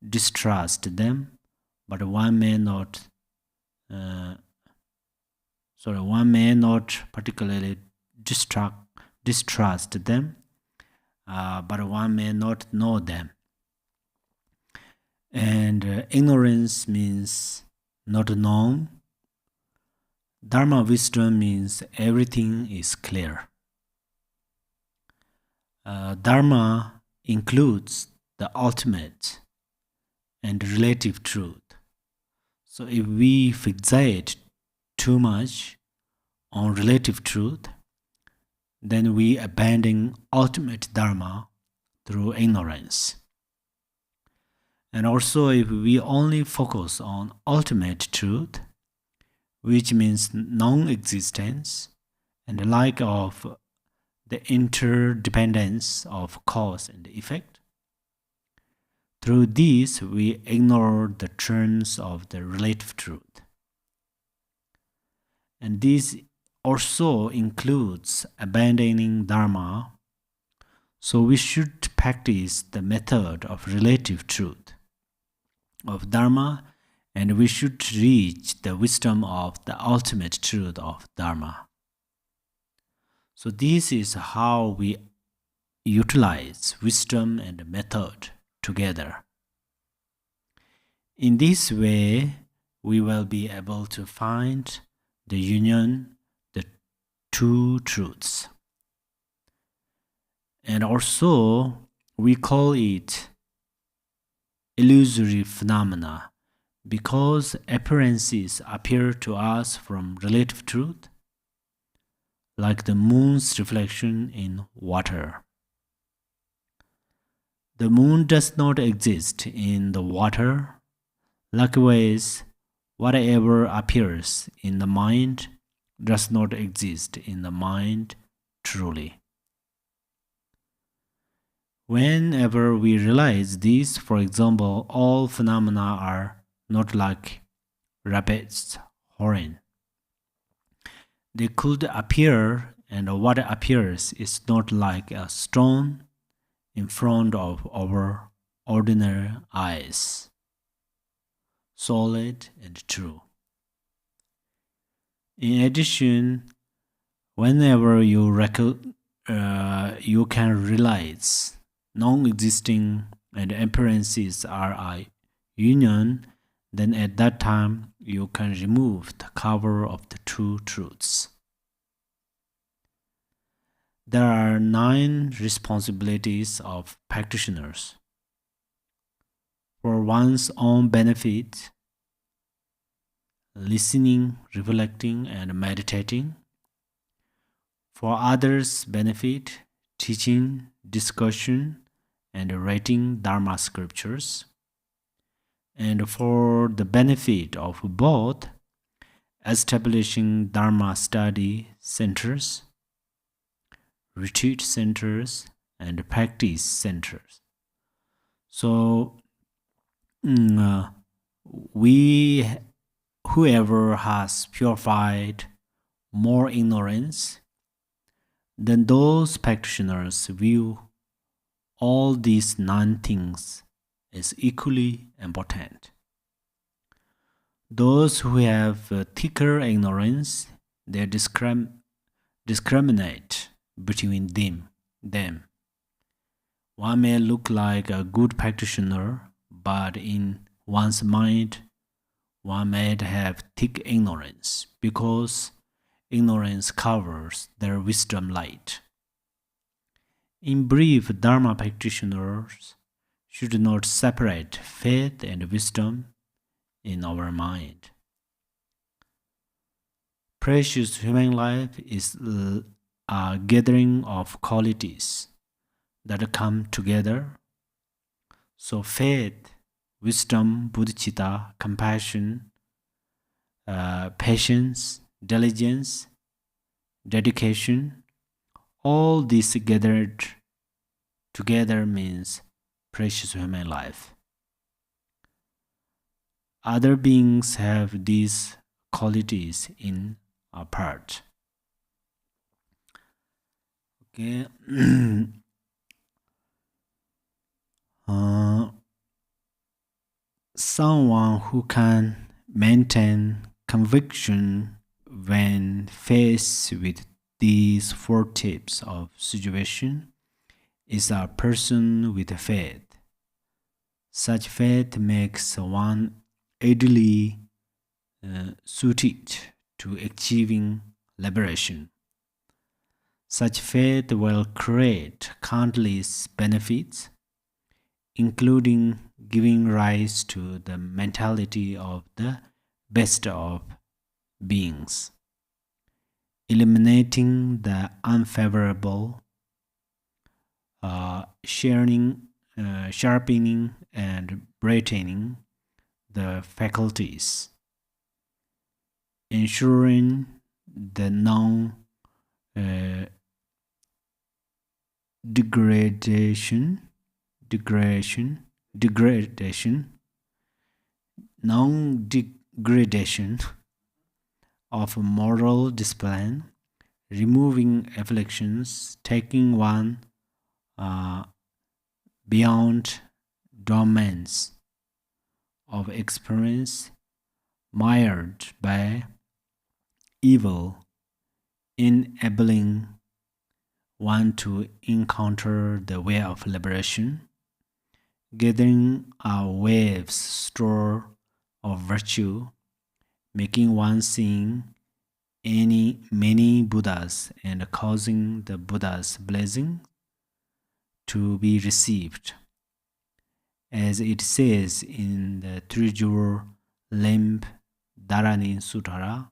distrust them, but one may not particularly distrust them, but one may not know them. And ignorance means not known. Dharma wisdom means everything is clear. Dharma includes the ultimate and relative truth. So if we fixate too much on relative truth, then we abandon ultimate dharma through ignorance. And also if we only focus on ultimate truth, which means non-existence and lack of the interdependence of cause and effect, through this we ignore the terms of the relative truth. And this also includes abandoning dharma. So we should practice the method of relative truth of dharma, and we should reach the wisdom of the ultimate truth of dharma. So this is how we utilize wisdom and method together. In this way, we will be able to find the union, the two truths. And also, we call it illusory phenomena because appearances appear to us from relative truth, like the moon's reflection in water. The moon does not exist in the water. Likewise, whatever appears in the mind does not exist in the mind truly. Whenever we realize this, for example, all phenomena are not like rabbit's horn. They could appear, and what appears is not like a stone in front of our ordinary eyes, solid and true. In addition, whenever you can realize non-existing and appearances are a union, then at that time you can remove the cover of the two truths. There are 9 responsibilities of practitioners. For one's own benefit, listening, reflecting, and meditating. For others' benefit, teaching, discussion, and writing Dharma scriptures. And for the benefit of both, establishing Dharma study centers, retreat centers, and practice centers. So, whoever has purified more ignorance, then those practitioners view all these 9 things as equally important. Those who have thicker ignorance, they discriminate between them. One may look like a good practitioner, but in one's mind, one may have thick ignorance because ignorance covers their wisdom light. In brief, Dharma practitioners should not separate faith and wisdom in our mind. Precious human life is a gathering of qualities that come together. So faith, wisdom, bodhicitta, compassion, patience, diligence, dedication, all these gathered together means precious human life. Other beings have these qualities in a part. Okay. Someone who can maintain conviction when faced with these 4 types of situation is a person with faith. Such faith makes one ideally suited to achieving liberation. Such faith will create countless benefits, including giving rise to the mentality of the best of beings, eliminating the unfavorable, sharpening and brightening the faculties, ensuring the non-degradation of moral discipline, removing afflictions, taking one beyond domains of experience mired by evil, enabling one to encounter the way of liberation, gathering a wave's store of virtue, making one sing many Buddhas and causing the Buddha's blessing to be received. As it says in the Trijur Limb Dharani Sutara,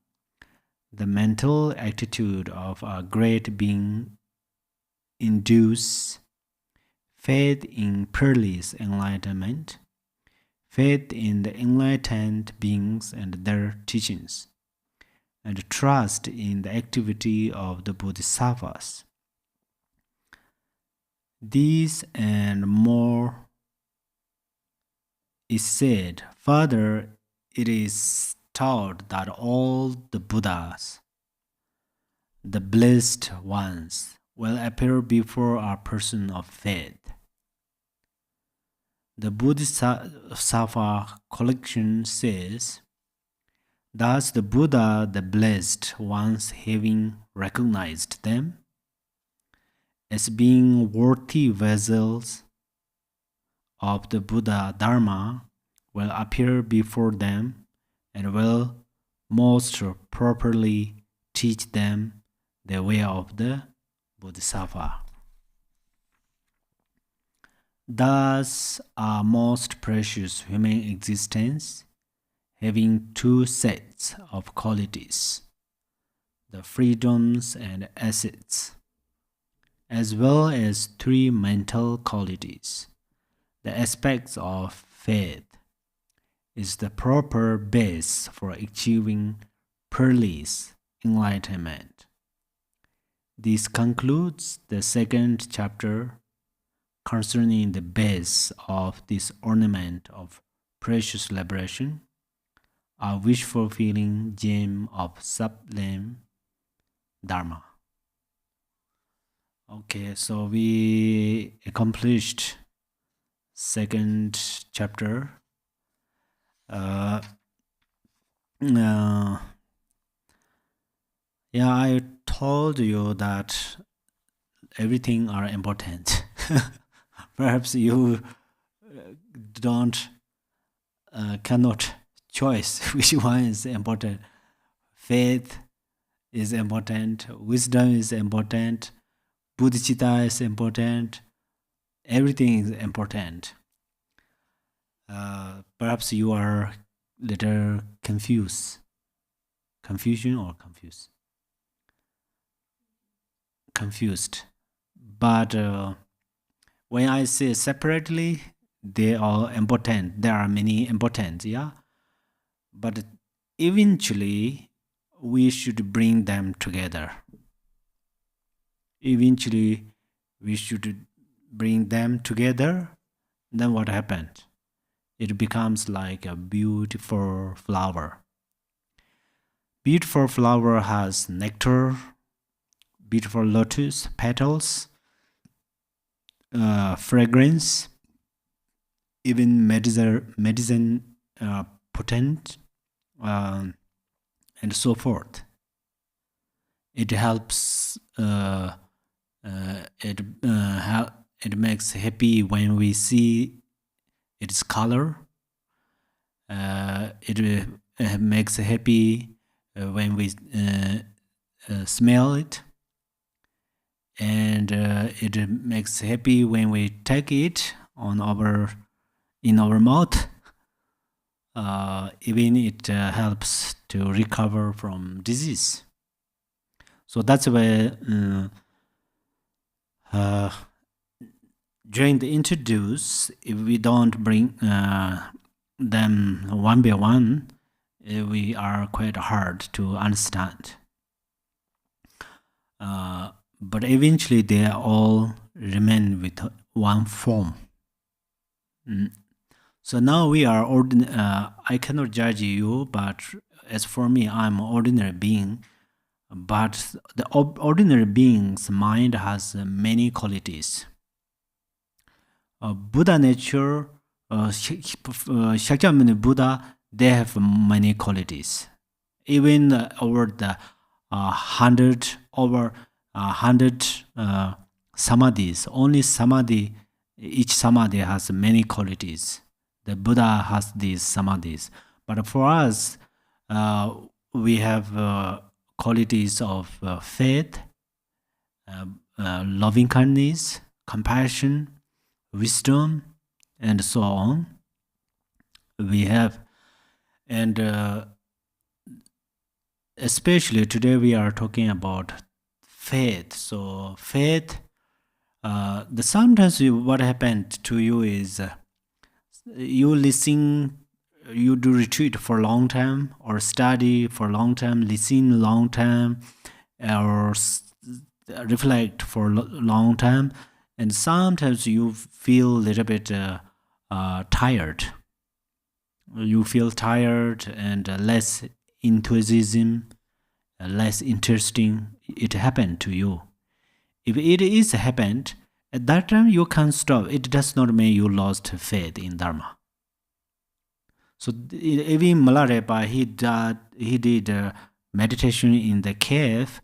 the mental attitude of a great being induces faith in peerless enlightenment, faith in the enlightened beings and their teachings, and trust in the activity of the Bodhisattvas. These and more is said. Further, it is taught that all the Buddhas, the blessed ones, will appear before a person of faith. The Bodhisattva collection says, thus the Buddha, the blessed ones, having recognized them as being worthy vessels of the Buddha Dharma, will appear before them and will most properly teach them the way of the Bodhisattva. Thus, our most precious human existence, having two sets of qualities, the freedoms and assets, as well as three mental qualities, the aspects of faith, is the proper base for achieving peerless enlightenment. This concludes the second chapter concerning the base of this ornament of precious liberation, a wish-fulfilling gem of sublime dharma. Okay, so we accomplished second chapter. I told you that everything are important. Perhaps you cannot choose which one is important. Faith is important, wisdom is important, bodhicitta is important, everything is important. Perhaps you are a little confused. Confusion or confused? Confused. But when I say separately, they are important. There are many important, yeah? But eventually, we should bring them together. Eventually, we should bring them together. Then what happened? It becomes like a beautiful flower. Beautiful flower has nectar, beautiful lotus petals, fragrance, even medicine potent, and so forth. It helps. It makes happy when we see its color. It makes happy when we smell it, and it makes happy when we take it in our mouth. Even it helps to recover from disease. So that's why during the introduce, if we don't bring them one by one, we are quite hard to understand. But eventually they all remain with one form. So now we are I cannot judge you, but as for me, I'm an ordinary being, but the ordinary being's mind has many qualities. Buddha nature, Shakyamuni Buddha, they have many qualities. Even over the 100 samadhis, only samadhi, each samadhi has many qualities. The Buddha has these samadhis, but for us, we have qualities of faith, loving kindness, compassion, wisdom, and so on. We have, and especially today we are talking about faith. So faith, sometimes what happened to you is you listen, you do retreat for a long time, or study for a long time, listen long time, or reflect for a long time, and sometimes you feel a little bit tired. You feel tired and less enthusiasm, less interesting. It happened to you. If it is happened, at that time you can't stop. It does not mean you lost faith in Dharma. So even Milarepa, he did meditation in the cave,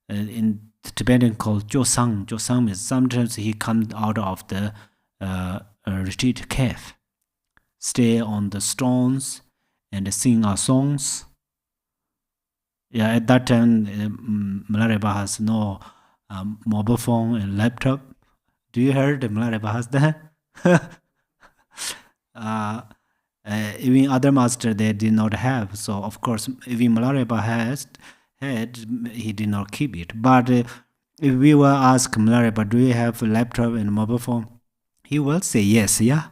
in Tibetan called Josang. Josang means sometimes he comes out of the retreat cave, stay on the stones and sing our songs. Yeah, at that time, Milarepa has no mobile phone and laptop. Do you heard Milarepa has that? Even other master they did not have. So of course, even Milarepa had, he did not keep it. But if we will ask Milarepa, do you have a laptop and mobile phone? He will say yes. Yeah.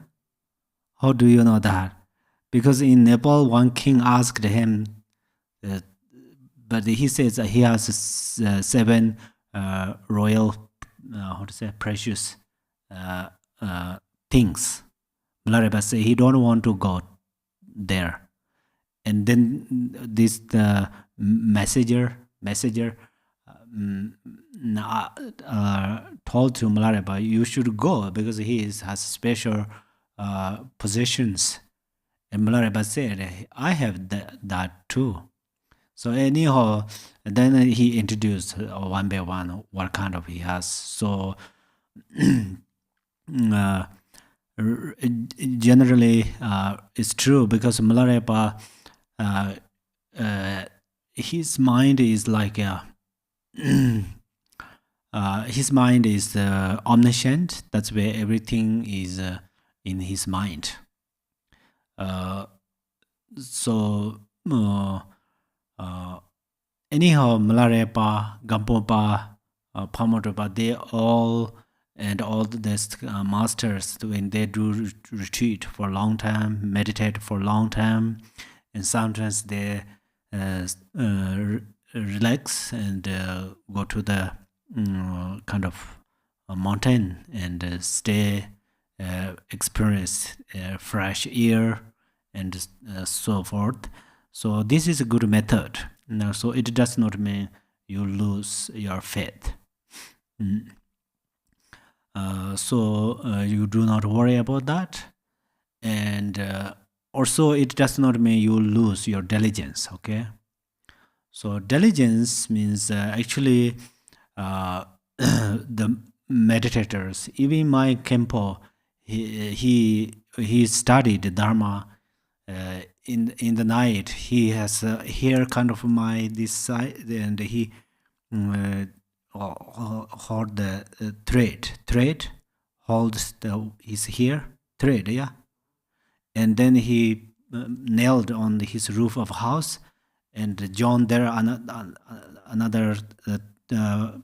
How do you know that? Because in Nepal, one king asked him, but he says that he has 7 royal, precious things. Milarepa say he don't want to go there, and then this messenger told to Milarepa, you should go because he has special possessions. And Milarepa said, I have that too. So anyhow, then he introduced one by one what kind of he has. So generally it's true because Milarepa, his mind is like his mind is omniscient. That's where everything is in his mind. Anyhow, Milarepa, Gampopa, Pamotopa, they all these masters, when they do retreat for a long time, meditate for a long time, and sometimes they relax and go to the kind of a mountain and stay, experience fresh air and so forth. So this is a good method. Now, so it does not mean you lose your faith. So you do not worry about that, and also it does not mean you lose your diligence. Okay, so diligence means actually the meditators. Even my Khenpo, he studied Dharma in the night. He has here kind of my this side, and he hold the thread holds his here thread, yeah, and then he nailed on his roof of house and joined there another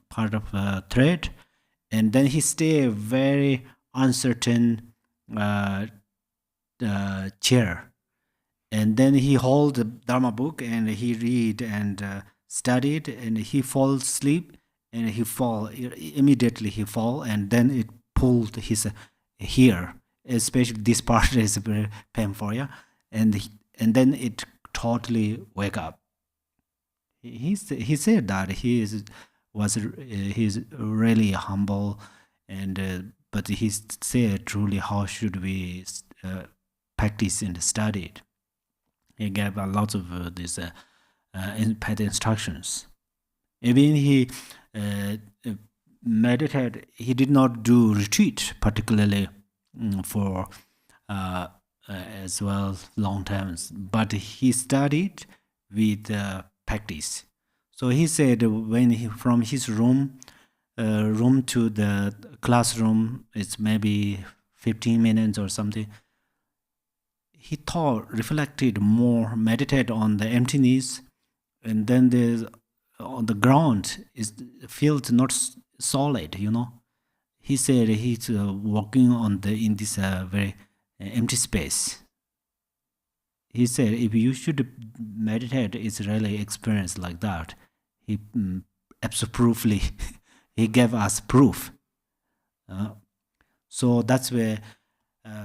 part of thread, and then he stay very uncertain chair, and then he hold the Dharma book and he read and studied, and he fall asleep, and he fall immediately. He fall, and then it pulled his here, especially this part is very painful, yeah, and then it totally wake up. He said that he's really humble, and but he said truly how should we practice and study it. He gave a lot of these pet instructions. Even he meditated. He did not do retreat particularly for as well long times, but he studied with practice. So he said when he from his room to the classroom, it's maybe 15 minutes or something. He thought, reflected more, meditated on the emptiness, and then there's on the ground is feels not solid. He said he's walking on in this very empty space. He said if you should meditate, it's really experience like that. He absolutely he gave us proof. So that's where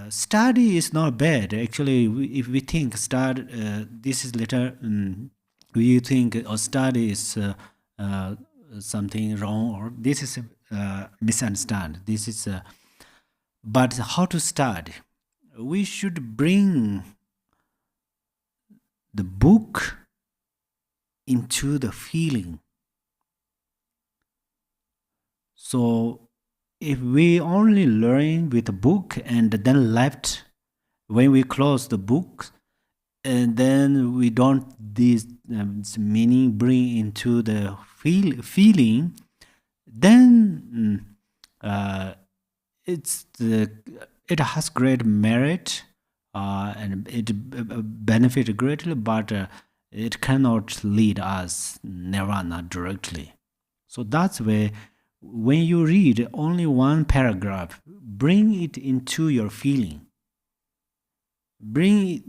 study is not bad. Actually, if we think study, this is later. We think study is something wrong, or this is misunderstand. This is, but how to study? We should bring the book into the feeling. So if we only learn with a book and then left, when we close the book, and then we don't this meaning bring into the feeling, then it has great merit and it benefit greatly, but it cannot lead us nirvana directly. So that's where when you read only one paragraph, bring it into your feeling. Bring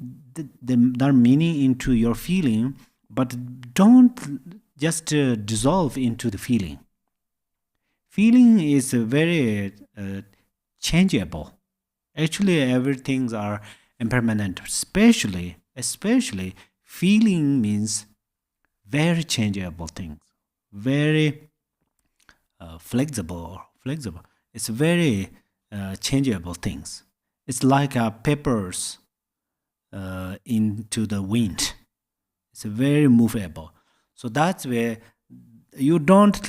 that meaning into your feeling, but don't just dissolve into the feeling. Feeling is very changeable. Actually, everything are impermanent. Especially feeling means very changeable things, very flexible. It's very changeable things. It's like peppers into the wind. It's very movable. So that's where you don't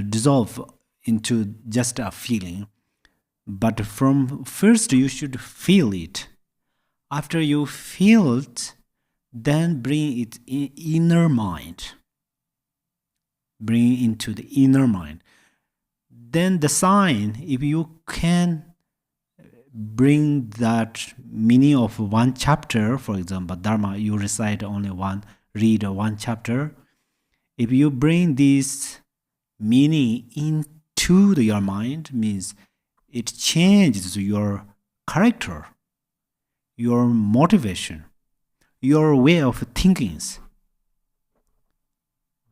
dissolve into just a feeling, but from first you should feel it. After you feel it, then bring it in inner mind. Bring it into the inner mind. Then the sign, if you can bring that meaning of one chapter, for example, dharma, you recite only one, read one chapter. If you bring this meaning into your mind, means it changes your character, your motivation, your way of thinking.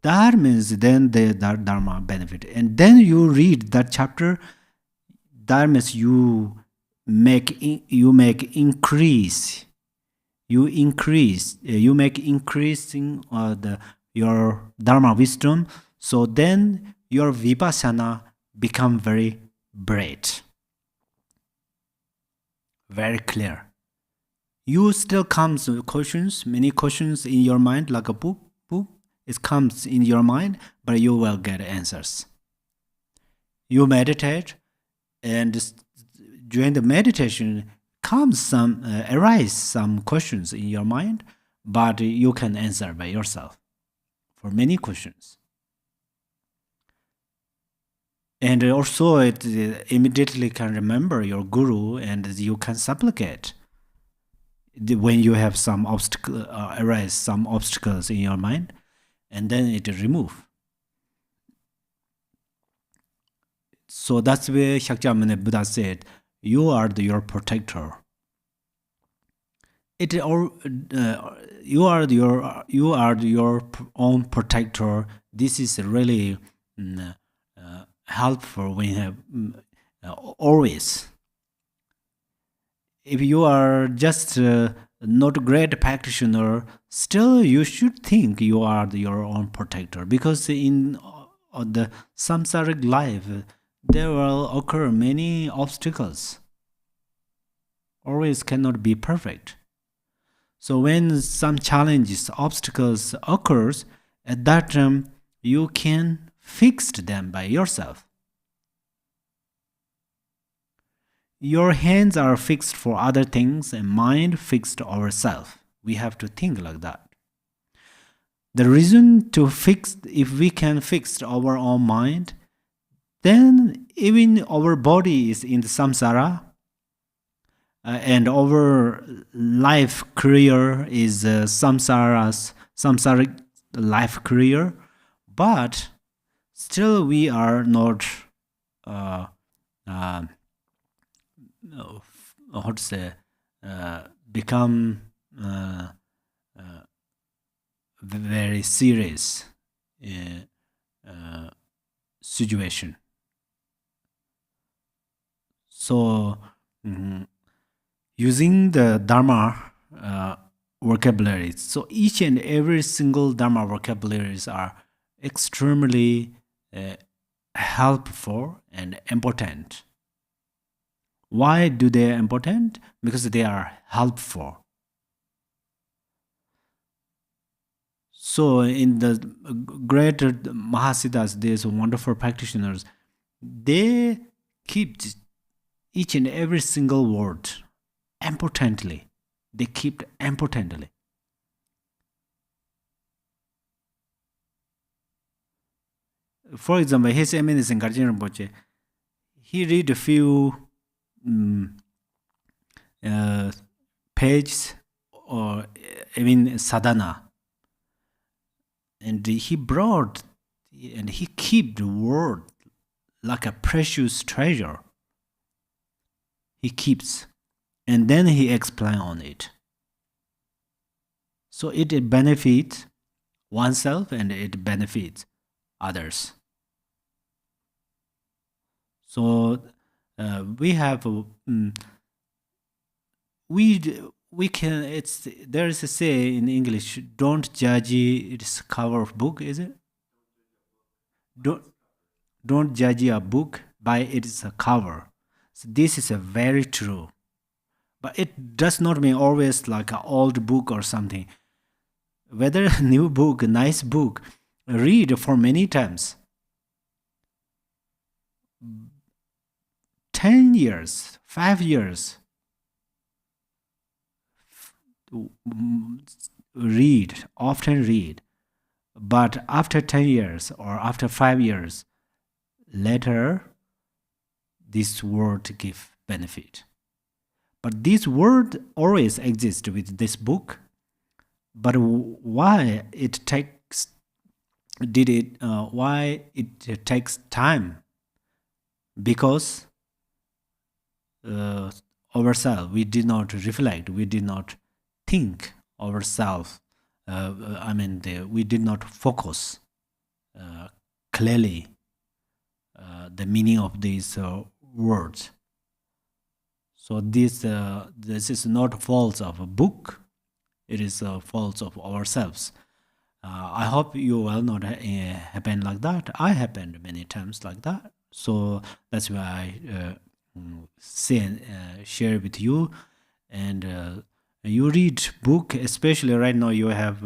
That means then the dharma benefit. And then you read that chapter, that means you make increasing your dharma wisdom. So then your vipassana become very bright, very clear. You still comes questions, many questions in your mind, like a book. It comes in your mind, but you will get answers. You meditate, and during the meditation arise some questions in your mind, but you can answer by yourself for many questions. And also it immediately can remember your guru, and you can supplicate when you have some arise some obstacles in your mind, and then it remove. So that's where Shakyamuni Buddha said, you are your protector. You are your own protector. This is really helpful when you have always. If you are just not a great practitioner, still you should think you are your own protector, because in the samsaric life there will occur many obstacles. Always cannot be perfect. So when some challenges, obstacles occurs, at that time you can fix them by yourself. Your hands are fixed for other things and mind fixed ourselves. We have to think like that. The reason to fix, if we can fix our own mind, then even our body is in the samsara, and our life career is samsaric life career, but still we are not how to say become very serious situation. So using the dharma vocabularies, so each and every single dharma vocabularies are extremely helpful and important. Why do they important? Because they are helpful. So in the greater Mahasiddhas, there's wonderful practitioners. They keep each and every single word importantly. They keep importantly. For example, His Eminence Garjin Rinpoche, he read a few pages, or even sadhana, and he brought and he kept the word like a precious treasure. He keeps, and then he explains on it. So it benefits oneself and it benefits others. So we have we can. It's there is a say in English: don't judge its cover of book. Is it? Don't judge a book by its cover. So this is a very true, but it does not mean always like an old book or something. Whether a new book, a nice book, read for many times. 10 years, 5 years, often read. But after 10 years or after 5 years, later, this word give benefit. But this word always exists with this book. But why it takes time? Because ourselves, we did not reflect, we did not think ourselves. We did not focus clearly the meaning of these words. So this is not fault of a book; it is a fault of ourselves. I hope you will not happen like that. I happened many times like that. So that's why I share with you. And you read book, especially right now you have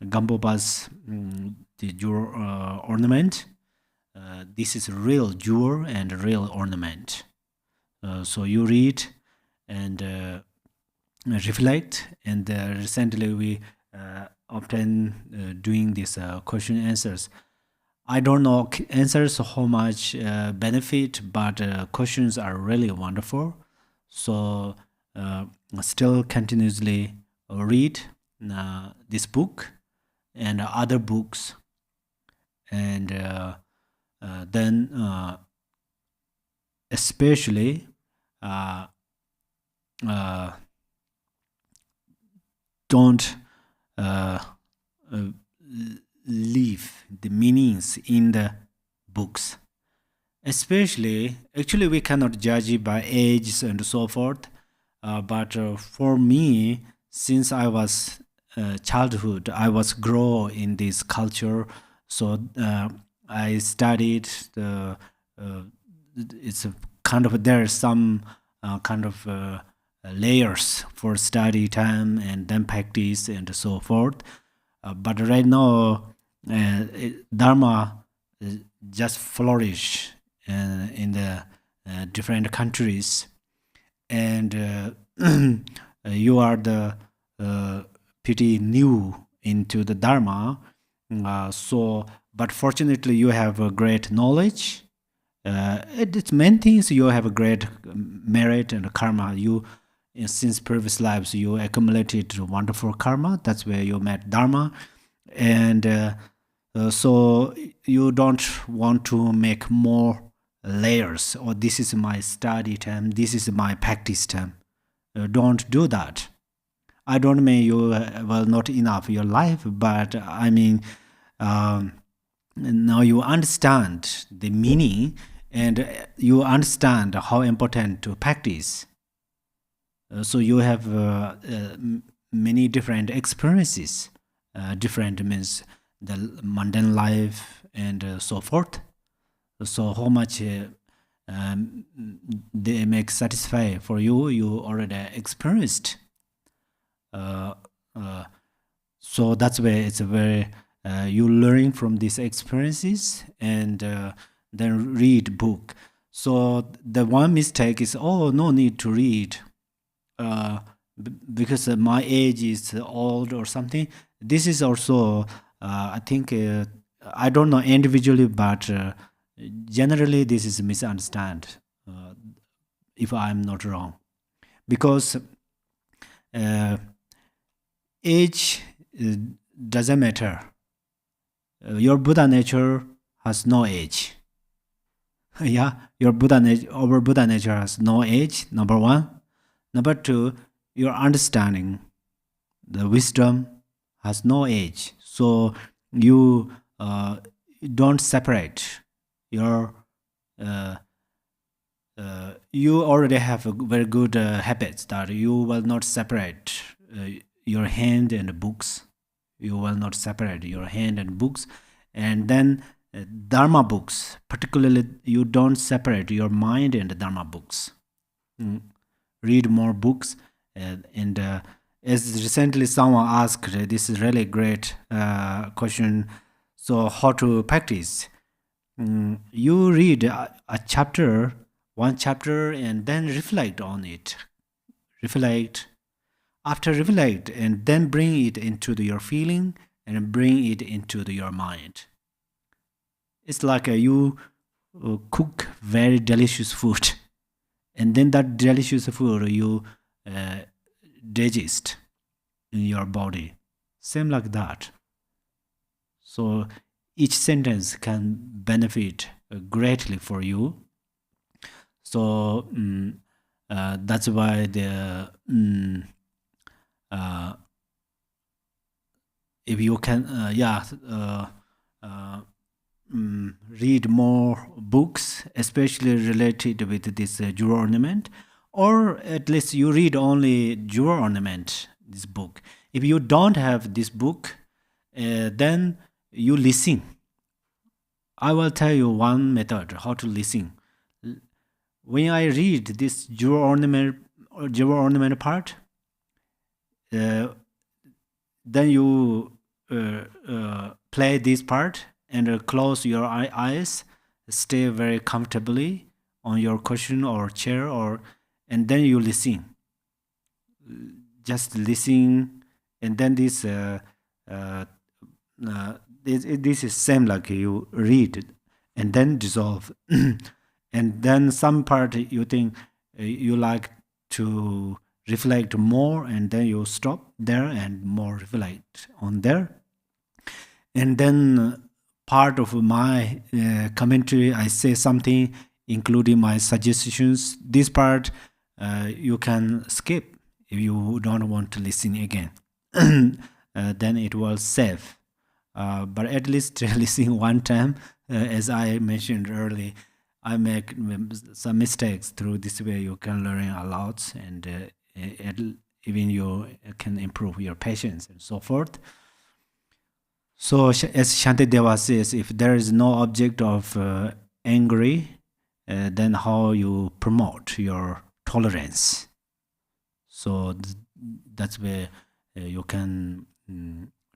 Gampopa's the jewel ornament. This is real jewel and real ornament. So you read and reflect. And recently we often doing this question answers. I don't know answers how much benefit, but questions are really wonderful. So still continuously read this book and other books, and then especially don't leave the meanings in the books. Especially, actually, we cannot judge it by ages and so forth. But for me, since I was childhood, I was grow in this culture. So I studied the. It's a kind of there's some kind of layers for study time and then practice and so forth. But right now, Dharma just flourish in the different countries, and you are the pretty new into the Dharma. So, but fortunately, you have a great knowledge. It's main things you have a great merit and karma. You since previous lives you accumulated wonderful karma. That's where you met Dharma, and so you don't want to make more layers. Or this is my study time. This is my practice time. Don't do that. I don't mean you well not enough your life, but I mean now you understand the meaning and you understand how important to practice. So you have many different experiences. Different means the mundane life and so forth. So how much they make satisfy for you, you already experienced. So that's where it's a very you learn from these experiences and then read book. So the one mistake is no need to read because my age is old or something. This is also I think I don't know individually, but generally this is misunderstood. If I'm not wrong, because age doesn't matter. Your Buddha nature has no age. Yeah, your Buddha nature, our Buddha nature has no age. Number one. Number two, your understanding, the wisdom has no age. So you don't separate your. You already have a very good habits that you will not separate your hand and books. You will not separate your hand and books, and then Dharma books. Particularly, you don't separate your mind and the Dharma books. Read more books, and as recently someone asked, this is really great question. So, how to practice? You read a chapter, one chapter, and then reflect on it. Reflect. After reflect, and then bring it into your feeling and bring it into your mind. It's like you cook very delicious food, and then that delicious food you digest in your body. Same like that. So each sentence can benefit greatly for you. So that's why the if you can read more books, especially related with this jewel ornament, or at least you read only jewel ornament, this book. If you don't have this book, then you listen. I will tell you one method how to listen. When I read this jewel ornament part, then you play this part and close your eyes, stay very comfortably on your cushion or chair, and then you listen. Just listen, and then this this is same like you read and then dissolve, and then some part you think you like to reflect more, and then you stop there and more reflect on there, and then part of my commentary I say something including my suggestions. This part you can skip if you don't want to listen again. Then it will save. But at least listen one time, as I mentioned earlier, I make some mistakes. Through this way you can learn a lot, and even you can improve your patience and so forth. So as Shantideva says, if there is no object of angry, then how you promote your tolerance? So that's where you can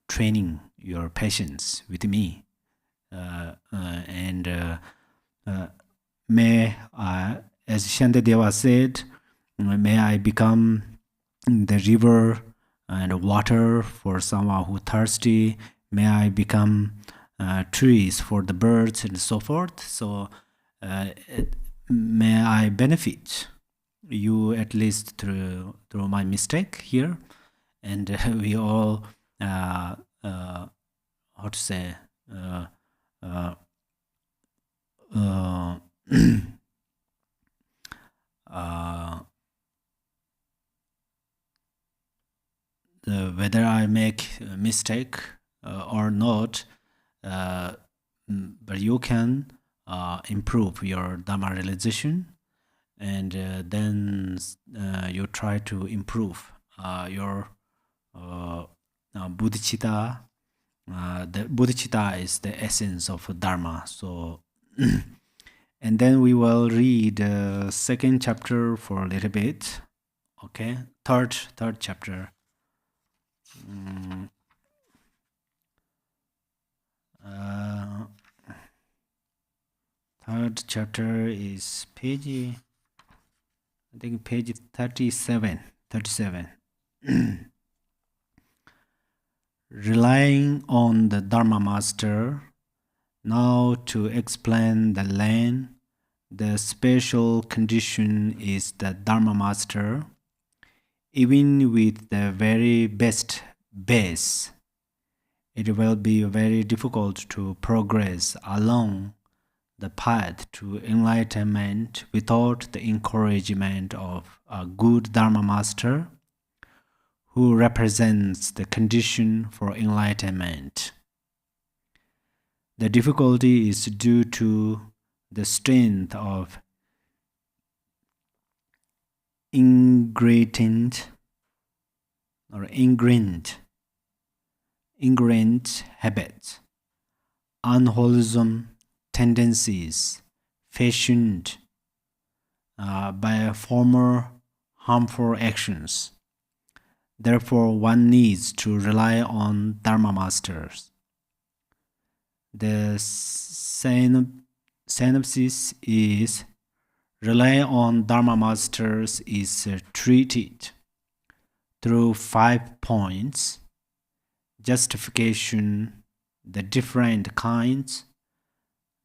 training your patience with me, and may as Shantideva said, may I become the river and water for someone who thirsty. May I become trees for the birds and so forth. So may I benefit you at least through my mistake here, and we all how to say whether I make a mistake or not, but you can improve your dharma realization, and then you try to improve your bodhicitta. The bodhicitta is the essence of dharma. So and then we will read the second chapter for a little bit. Okay, third chapter. Third chapter is page, I think page 37. Relying on the Dharma Master. Now to explain the land, the special condition is the Dharma Master. Even with the very best base, it will be very difficult to progress along the path to enlightenment without the encouragement of a good Dharma Master who represents the condition for enlightenment. The difficulty is due to the strength of ingrained habits, unwholesome tendencies fashioned by former harmful actions. Therefore, one needs to rely on Dharma Masters. The synopsis is: rely on Dharma Masters is treated through 5 points: justification, the different kinds,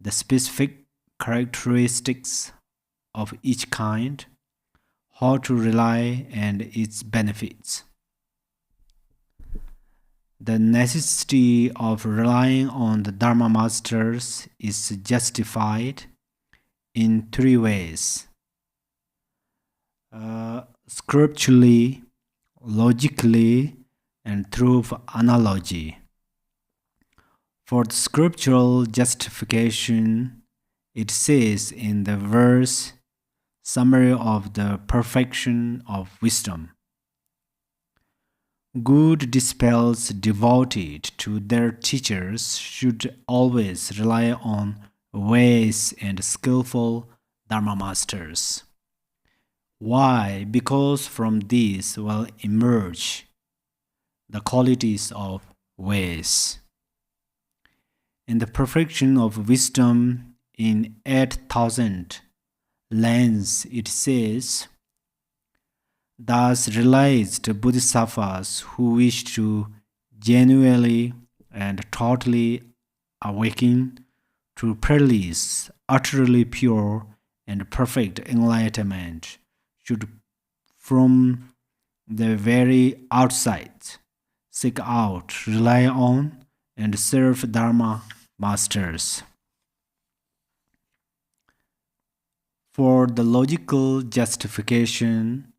the specific characteristics of each kind, how to rely, and its benefits. The necessity of relying on the Dharma Masters is justified in 3 ways: scripturally, logically, and through analogy. For the scriptural justification, it says in the verse summary of the perfection of wisdom, good disciples devoted to their teachers should always rely on wise and skillful Dharma Masters. Why? Because from these will emerge the qualities of wise. In the perfection of wisdom in 8,000 lines, it says, thus realized bodhisattvas who wish to genuinely and totally awaken to peerless, utterly pure and perfect enlightenment should from the very outside seek out, rely on, and serve Dharma Masters. For the logical justification,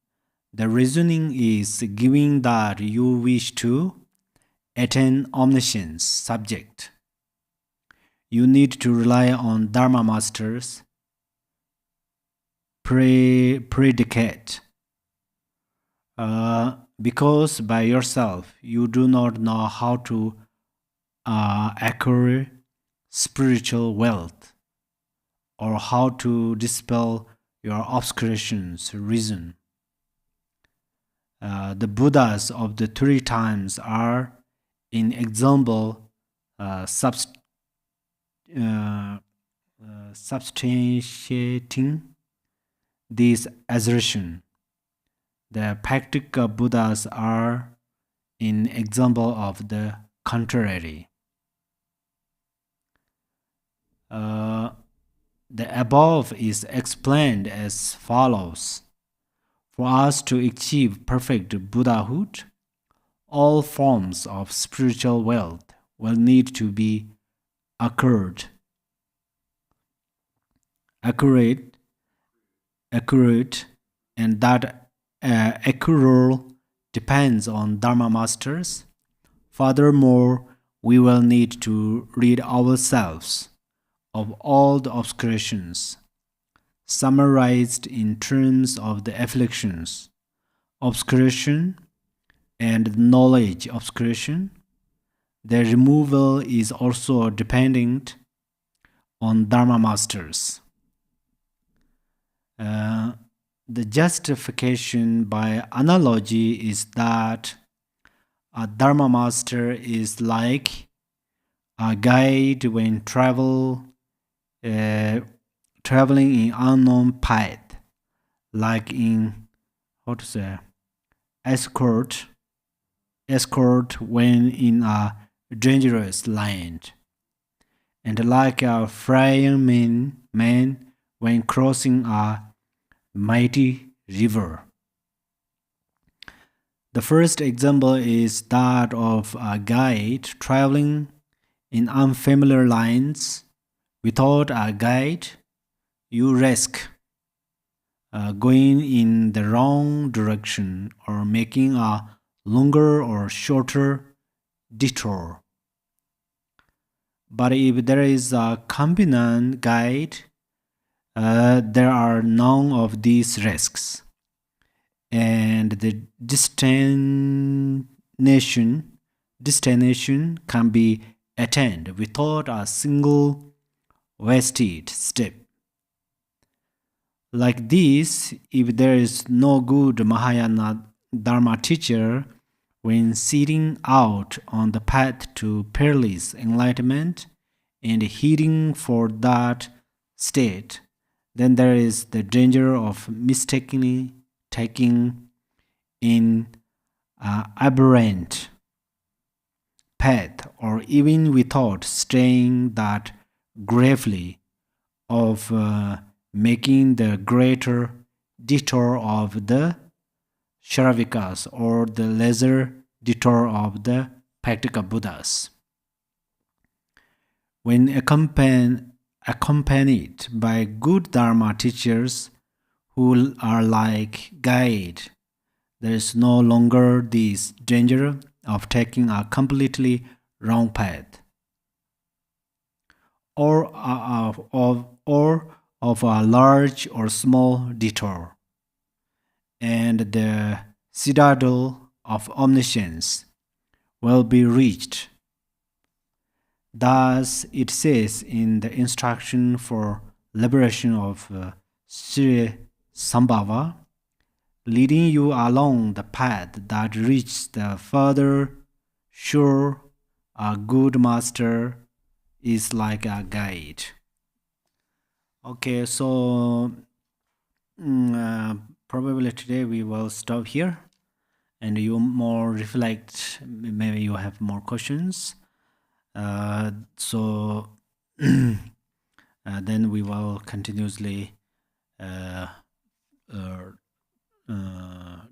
the reasoning is giving that you wish to attain omniscience subject. You need to rely on Dharma Masters. Predicate. because by yourself you do not know how to acquire spiritual wealth or how to dispel your obscurations, reason. The Buddhas of the three times are, in example, substantiating this assertion. The practical Buddhas are an example of the contrary. The above is explained as follows. For us to achieve perfect Buddhahood, all forms of spiritual wealth will need to be accurate, and that accrual depends on Dharma masters. Furthermore, we will need to rid ourselves of all the obscurations, summarized in terms of the afflictions, obscuration, and knowledge obscuration. Their removal is also dependent on Dharma masters. The justification by analogy is that a Dharma master is like a guide when traveling in unknown path, like in escort when in a dangerous land, and like a fireman when crossing a mighty river. The first example is that of a guide traveling in unfamiliar lands. Without a guide, you risk going in the wrong direction or making a longer or shorter detour. But if there is a competent guide, there are none of these risks, and the destination can be attained without a single wasted step. Like this, if there is no good Mahayana Dharma teacher when setting out on the path to peerless enlightenment and heading for that state, then there is the danger of mistakenly taking in aberrant path, or even without staying that gravely, of making the greater detour of the Sharavikas or the lesser detour of the practical Buddhas. When accompanied by good Dharma teachers who are like guide, there is no longer this danger of taking a completely wrong path, or of a large or small detour, and the citadel of omniscience will be reached. Thus, it says in the instruction for liberation of Sri Sambhava, leading you along the path that reaches the further shore, a good master is like a guide. Okay, so probably today we will stop here, and you more reflect. Maybe you have more questions. So then we will continuously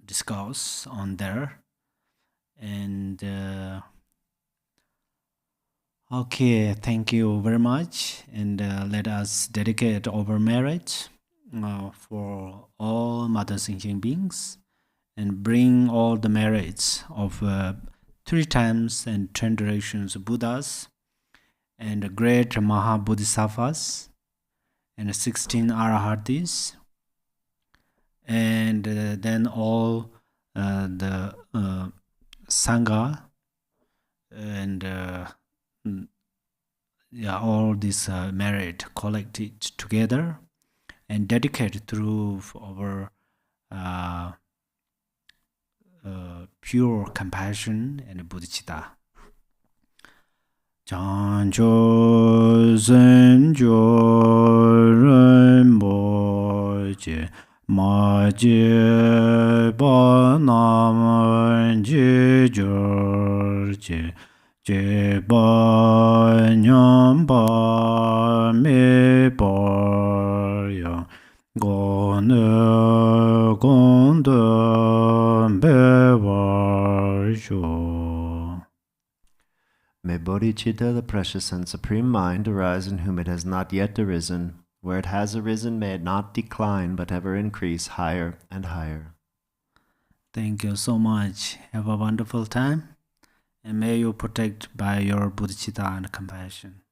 discuss on there. And okay, thank you very much, and let us dedicate our marriage for all mother sentient beings, and bring all the merits of 3 times and 10 directions Buddhas, and the great Maha Bodhisattvas, and 16 Arahatis, and then all the Sangha, and all this merit collected together and dedicated through our pure compassion and bodhicitta. Chancho Zenjo Renpo Je Ma Je Ba Nam Je Jor Je Je Ba Nyam Ba Me Ba Yang Go Ne Gong De Be War Sho. May bodhicitta, the precious and supreme mind, arise in whom it has not yet arisen. Where it has arisen, may it not decline, but ever increase higher and higher. Thank you so much. Have a wonderful time, and may you protect by your bodhicitta and compassion.